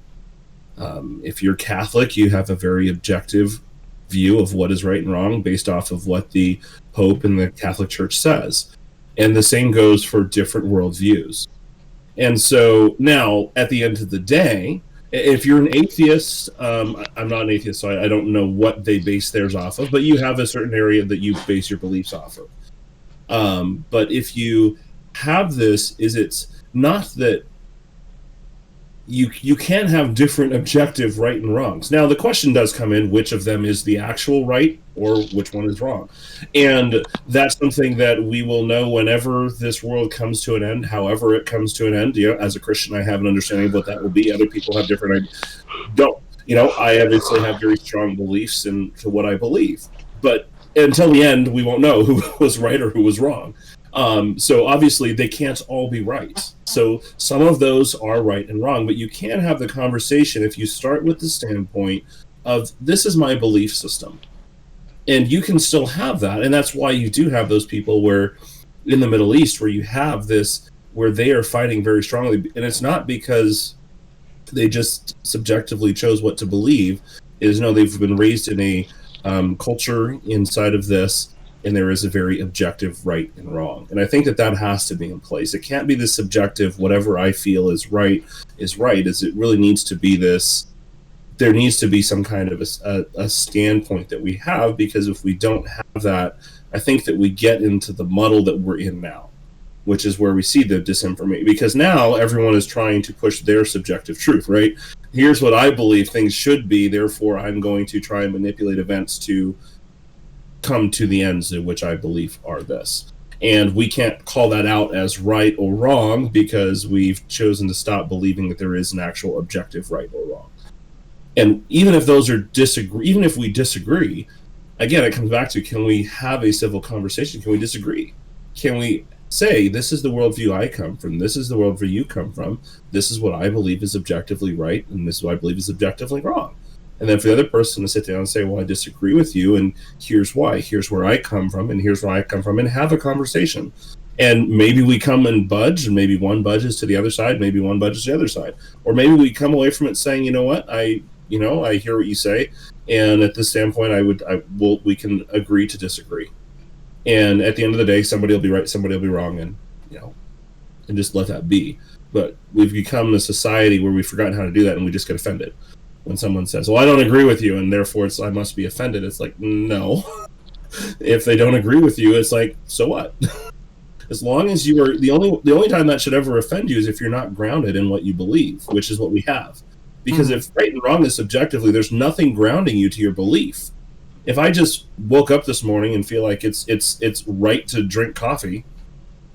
Speaker 2: If you're Catholic, you have a very objective view of what is right and wrong based off of what the Pope and the Catholic Church says. And the same goes for different worldviews. And so now, at the end of the day, if you're an atheist, I'm not an atheist, so I don't know what they base theirs off of, but you have a certain area that you base your beliefs off of. But if you have this, it's not that you can have different objective right and wrongs. Now, the question does come in, which of them is the actual right or which one is wrong? And that's something that we will know whenever this world comes to an end, however it comes to an end. As a Christian, I have an understanding of what that will be. Other people have different ideas. I obviously have very strong beliefs into what I believe. But until the end, we won't know who was right or who was wrong. So obviously they can't all be right. So some of those are right and wrong, but you can have the conversation if you start with the standpoint of, this is my belief system. And you can still have that. And that's why you do have those people where in the Middle East, where you have this, where they are fighting very strongly. And it's not because they just subjectively chose what to believe. It is, no, they've been raised in a culture inside of this, and there is a very objective right and wrong. And I think that has to be in place. It can't be this subjective, whatever I feel is right, is it really needs to be this, there needs to be some kind of a standpoint that we have, because if we don't have that, I think that we get into the muddle that we're in now, which is where we see the disinformation. Because now everyone is trying to push their subjective truth, right? Here's what I believe things should be, therefore I'm going to try and manipulate events to come to the ends of which I believe are this. And we can't call that out as right or wrong, because we've chosen to stop believing that there is an actual objective right or wrong. And even if even if we disagree, again, it comes back to, can we have a civil conversation? Can we disagree? Can we say, this is the worldview I come from, this is the worldview you come from, this is what I believe is objectively right, and this is what I believe is objectively wrong? And then for the other person to sit down and say, well, I disagree with you, and here's why. Here's where I come from, and here's where I come from, and have a conversation. And maybe we come and budge, and maybe one budges to the other side, maybe one budges to the other side. Or maybe we come away from it saying, you know what, I hear what you say, and at this standpoint, we can agree to disagree. And at the end of the day, somebody will be right, somebody will be wrong, and and just let that be. But we've become a society where we've forgotten how to do that, and we just get offended when someone says, well, I don't agree with you, and therefore I must be offended. It's like, no. If they don't agree with you, it's like, so what? As long as you are, the only time that should ever offend you is if you're not grounded in what you believe, which is what we have. Because if right and wrong is subjectively, there's nothing grounding you to your belief. If I just woke up this morning and feel like it's right to drink coffee,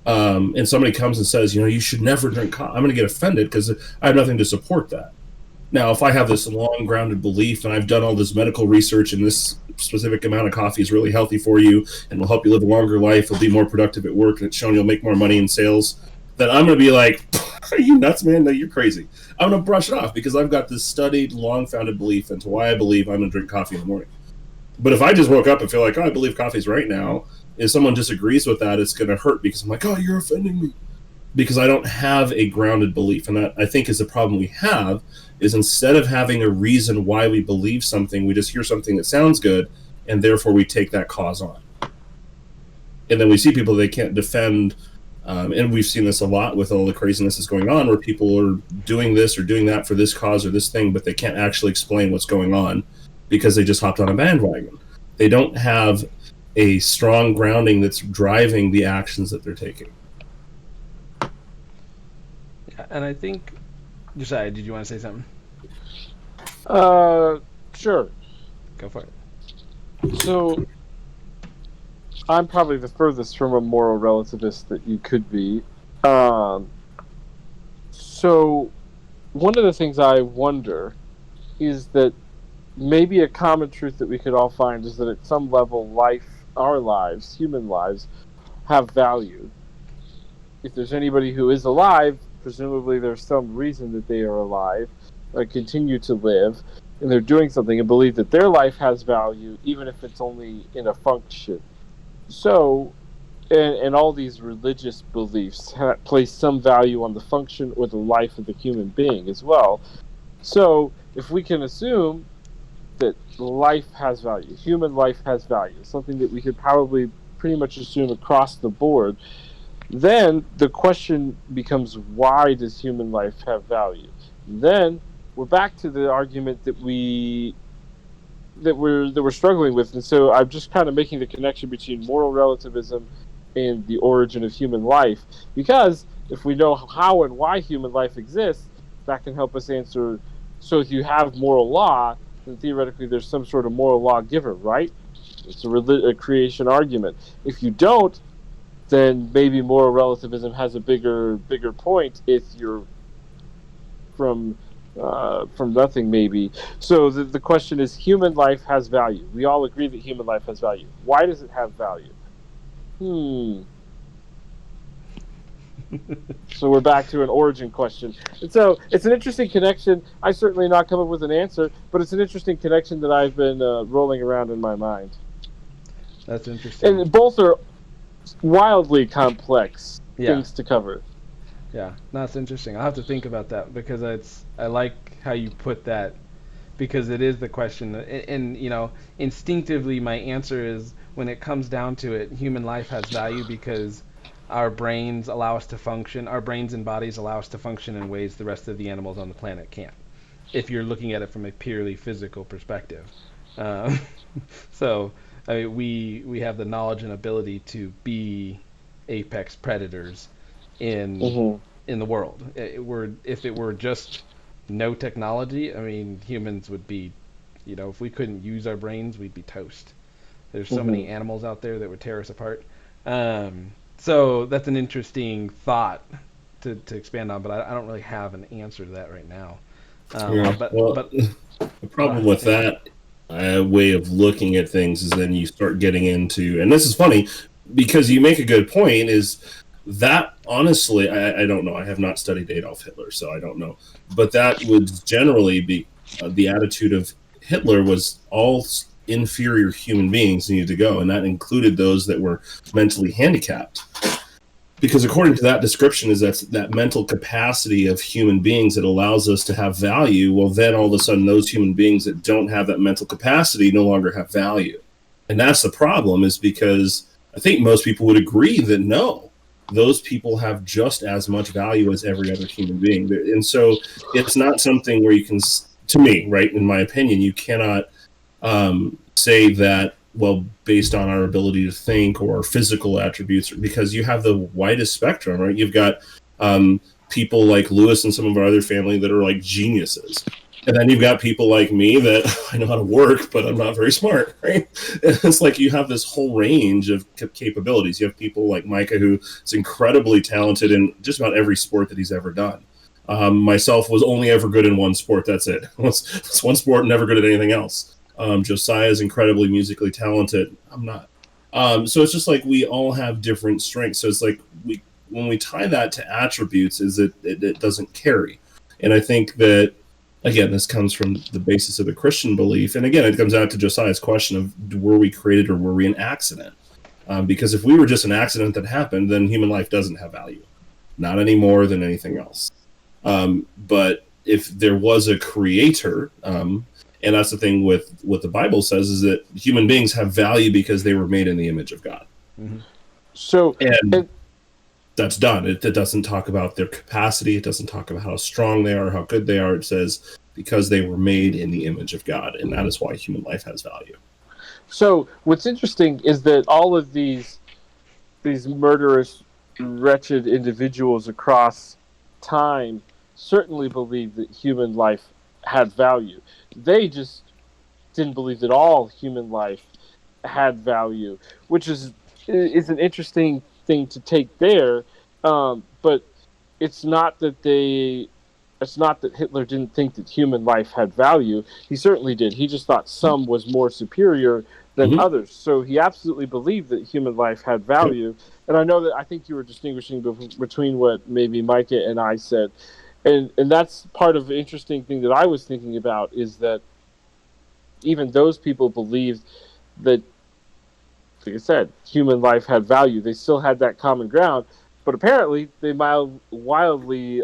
Speaker 2: and somebody comes and says, you should never drink coffee, I'm going to get offended because I have nothing to support that. Now, if I have this long grounded belief and I've done all this medical research and this specific amount of coffee is really healthy for you and will help you live a longer life, will be more productive at work, and it's shown you'll make more money in sales, then I'm going to be like, are you nuts, man? No, you're crazy. I'm going to brush it off because I've got this studied, long-founded belief into why I believe I'm going to drink coffee in the morning. But if I just woke up and feel like, I believe coffee's right now, if someone disagrees with that, it's going to hurt because I'm like, you're offending me. Because I don't have a grounded belief. And that, I think, is the problem we have, is instead of having a reason why we believe something, we just hear something that sounds good, and therefore we take that cause on. And then we see people they can't defend, and we've seen this a lot with all the craziness that's going on, where people are doing this or doing that for this cause or this thing, but they can't actually explain what's going on because they just hopped on a bandwagon. They don't have a strong grounding that's driving the actions that they're taking.
Speaker 1: And I think, Josiah, did you want to say something?
Speaker 4: Sure.
Speaker 1: Go for it.
Speaker 4: So, I'm probably the furthest from a moral relativist that you could be. So, one of the things I wonder is that maybe a common truth that we could all find is that at some level, our lives, human lives, have value. If there's anybody who is alive, presumably there's some reason that they are alive, continue to live, and they're doing something and believe that their life has value, even if it's only in a function. So, and all these religious beliefs place some value on the function or the life of the human being as well. So, if we can assume that life has value, human life has value, something that we could probably pretty much assume across the board, then the question becomes, why does human life have value? Then we're back to the argument that we're struggling with, and so I'm just kind of making the connection between moral relativism and the origin of human life, because if we know how and why human life exists, that can help us answer. So if you have moral law, then theoretically there's some sort of moral lawgiver, right? It's a creation argument. If you don't, then maybe moral relativism has a bigger point if you're from nothing, maybe. So the question is, human life has value. We all agree that human life has value. Why does it have value? So we're back to an origin question. And so it's an interesting connection. I certainly not come up with an answer, but it's an interesting connection that I've been rolling around in my mind.
Speaker 1: That's interesting.
Speaker 4: And both are wildly complex things to cover.
Speaker 1: Yeah, no, it's interesting. I'll have to think about that because I like how you put that, because it is the question. And instinctively my answer is, when it comes down to it, human life has value because our brains allow us to function. Our brains and bodies allow us to function in ways the rest of the animals on the planet can't, if you're looking at it from a purely physical perspective. So I mean, we have the knowledge and ability to be apex predators in the world. If it were just no technology, I mean, humans would be, if we couldn't use our brains, we'd be toast. There's so many animals out there that would tear us apart. So that's an interesting thought to expand on, but I don't really have an answer to that right now. But
Speaker 2: the problem with that way of looking at things is then you start getting into, and this is funny because you make a good point, is that honestly, I don't know. I have not studied Adolf Hitler, so I don't know. But that would generally be the attitude of Hitler was all inferior human beings needed to go, and that included those that were mentally handicapped. Because according to that description, is that mental capacity of human beings that allows us to have value. Well, then all of a sudden, those human beings that don't have that mental capacity no longer have value. And that's the problem, is because I think most people would agree that no, those people have just as much value as every other human being. And so it's not something where you can, to me, right, in my opinion, you cannot say that, well, based on our ability to think or physical attributes, because you have the widest spectrum, right? You've got people like Lewis and some of our other family that are like geniuses. And then you've got people like me that I know how to work, but I'm not very smart, right? And it's like you have this whole range of capabilities. You have people like Micah who is incredibly talented in just about every sport that he's ever done. Myself was only ever good in one sport. That's it. It's one sport, never good at anything else. Josiah is incredibly musically talented. I'm not. So it's just like we all have different strengths. So it's like when we tie that to attributes, is it doesn't carry. And I think that, again, this comes from the basis of the Christian belief. And again, it comes out to Josiah's question of, were we created or were we an accident? Because if we were just an accident that happened, then human life doesn't have value. Not any more than anything else. But if there was a creator, and that's the thing with what the Bible says, is that human beings have value because they were made in the image of God.
Speaker 1: Mm-hmm.
Speaker 4: So,
Speaker 2: and that's done. It doesn't talk about their capacity. It doesn't talk about how strong they are, how good they are. It says because they were made in the image of God, and that is why human life has value.
Speaker 4: So what's interesting is that all of these murderous, wretched individuals across time certainly believed that human life had value. They just didn't believe that all human life had value, which is an interesting thing to take there. But it's not that Hitler didn't think that human life had value. He certainly did. He just thought some was more superior than others. So he absolutely believed that human life had value. And I think you were distinguishing between what maybe Micah and I said. And that's part of the interesting thing that I was thinking about, is that even those people believed that, like I said, human life had value. They still had that common ground, but apparently they wildly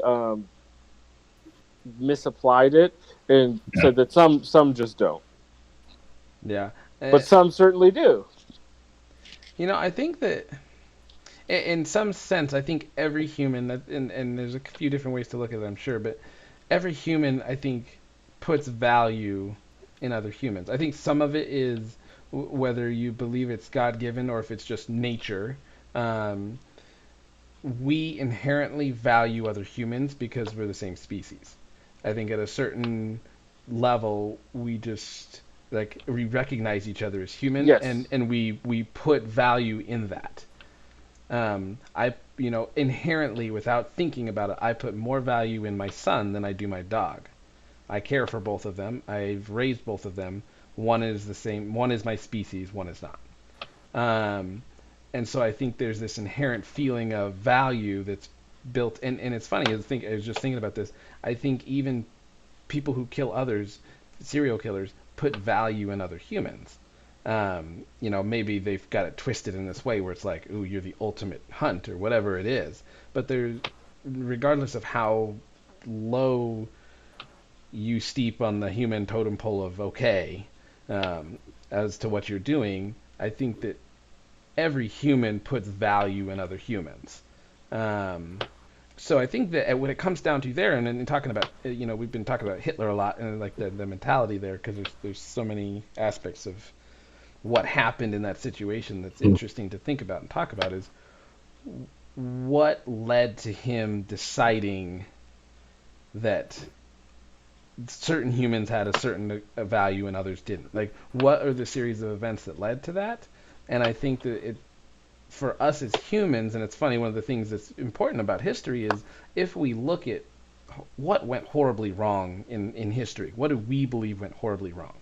Speaker 4: misapplied it and said that some just don't.
Speaker 1: Yeah.
Speaker 4: But some certainly do.
Speaker 1: I think that in some sense, I think every human, and there's a few different ways to look at it, I'm sure, but every human, I think, puts value in other humans. I think some of it is whether you believe it's God-given or if it's just nature. We inherently value other humans because we're the same species. I think at a certain level, we just we recognize each other as human,
Speaker 4: yes.
Speaker 1: and we put value in that. Inherently, without thinking about it, I put more value in my son than I do my dog. I care for both of them. I've raised both of them. One is the same. One is my species. One is not. And so I think there's this inherent feeling of value that's built. And it's funny. I was just thinking about this. I think even people who kill others, serial killers, put value in other humans. Maybe they've got it twisted in this way where it's like, ooh, you're the ultimate hunt or whatever it is. But regardless of how low you steep on the human totem pole of okay, as to what you're doing, I think that every human puts value in other humans. So I think that when it comes down to there, and then talking about, we've been talking about Hitler a lot and like the mentality there, because there's so many aspects of what happened in that situation that's interesting to think about and talk about, is what led to him deciding that certain humans had a certain value and others didn't. Like, what are the series of events that led to that? And I think that for us as humans, and it's funny, one of the things that's important about history is if we look at what went horribly wrong in history, what do we believe went horribly wrong?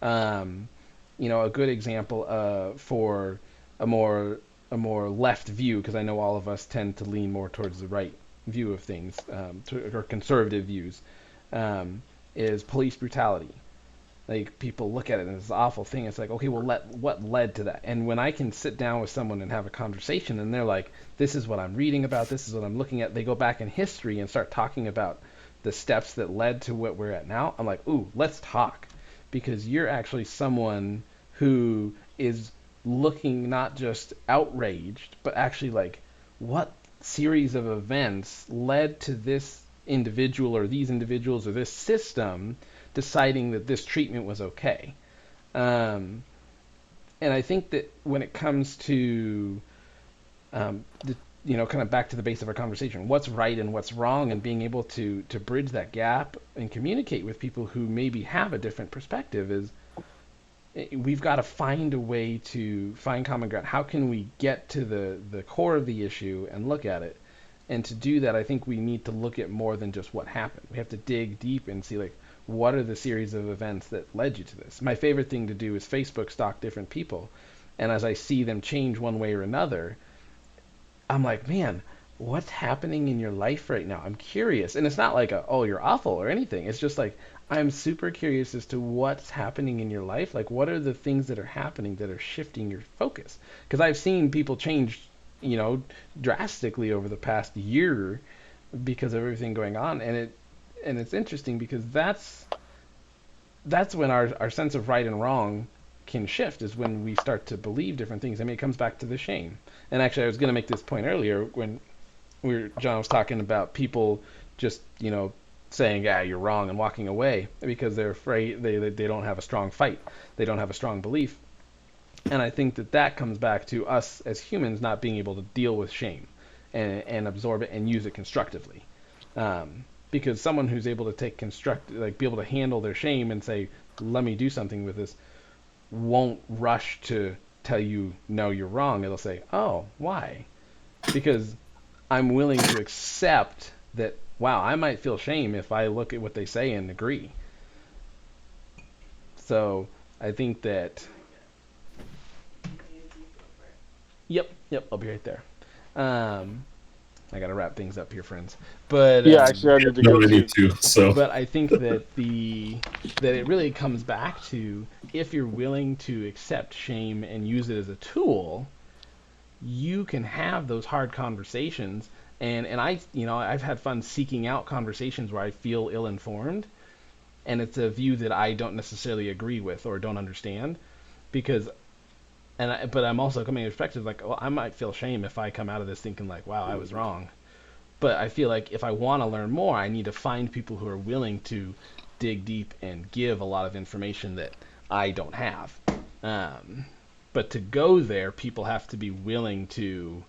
Speaker 1: A good example for a more left view, because I know all of us tend to lean more towards the right view of things, or conservative views, is police brutality. Like, people look at it and it's an awful thing. It's like, okay, well, what led to that? And when I can sit down with someone and have a conversation and they're like, this is what I'm reading about, this is what I'm looking at, they go back in history and start talking about the steps that led to what we're at now, I'm like, ooh, let's talk. Because you're actually someone who is looking not just outraged, but actually like, what series of events led to this individual or these individuals or this system deciding that this treatment was okay. And I think that when it comes to kind of back to the base of our conversation, what's right and what's wrong, and being able to bridge that gap and communicate with people who maybe have a different perspective is, we've got to find a way to find common ground. How can we get to the core of the issue and look at it? And to do that, I think we need to look at more than just what happened. We have to dig deep and see, like, what are the series of events that led you to this? My favorite thing to do is Facebook stalk different people. And as I see them change one way or another, I'm like, man, what's happening in your life right now? I'm curious. And it's not like, oh, you're awful or anything. It's just like, I'm super curious as to what's happening in your life. Like, what are the things that are happening that are shifting your focus? Because I've seen people change, drastically over the past year because of everything going on. And it's interesting because that's when our sense of right and wrong can shift, is when we start to believe different things. I mean, it comes back to the shame. And actually, I was going to make this point earlier when John was talking about people just, saying, yeah, you're wrong, and walking away because they're afraid they don't have a strong fight. They don't have a strong belief. And I think that comes back to us as humans not being able to deal with shame and absorb it and use it constructively. Because someone who's able to be able to handle their shame and say, let me do something with this, won't rush to tell you, no, you're wrong. It'll say, oh, why? Because I'm willing to accept that, wow, I might feel shame if I look at what they say and agree. So I think that, yep, I'll be right there. I got to wrap things up here, friends. But
Speaker 4: Yeah, actually, I need to go
Speaker 2: I
Speaker 4: too.
Speaker 2: need to. So
Speaker 1: but I think that it really comes back to, if you're willing to accept shame and use it as a tool, you can have those hard conversations. And I've had fun seeking out conversations where I feel ill-informed, and it's a view that I don't necessarily agree with or don't understand, but I'm also coming to perspective like, well, I might feel shame if I come out of this thinking like, wow, I was wrong. But I feel like if I want to learn more, I need to find people who are willing to dig deep and give a lot of information that I don't have. But to go there, people have to be willing to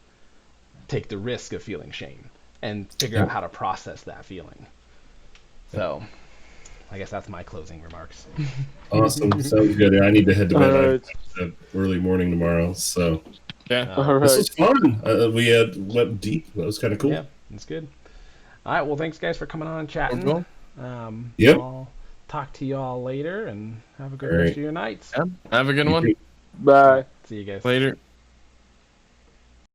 Speaker 1: take the risk of feeling shame and figure out how to process that feeling. So I guess that's my closing remarks.
Speaker 2: awesome. Sounds good. I need to head to bed.
Speaker 4: All
Speaker 2: I
Speaker 4: right.
Speaker 2: have early morning tomorrow. So
Speaker 3: Yeah.
Speaker 4: All
Speaker 2: this
Speaker 4: right.
Speaker 2: was fun. We went deep. That was kind of cool.
Speaker 1: Yeah, that's good. All right, well, thanks guys for coming on and chatting.
Speaker 3: Cool.
Speaker 2: Yep.
Speaker 1: I'll talk to you all later, and have a good
Speaker 2: All
Speaker 1: rest
Speaker 2: right.
Speaker 1: of your nights.
Speaker 3: Yeah. Have a good one.
Speaker 4: Bye.
Speaker 1: See you guys.
Speaker 3: Later.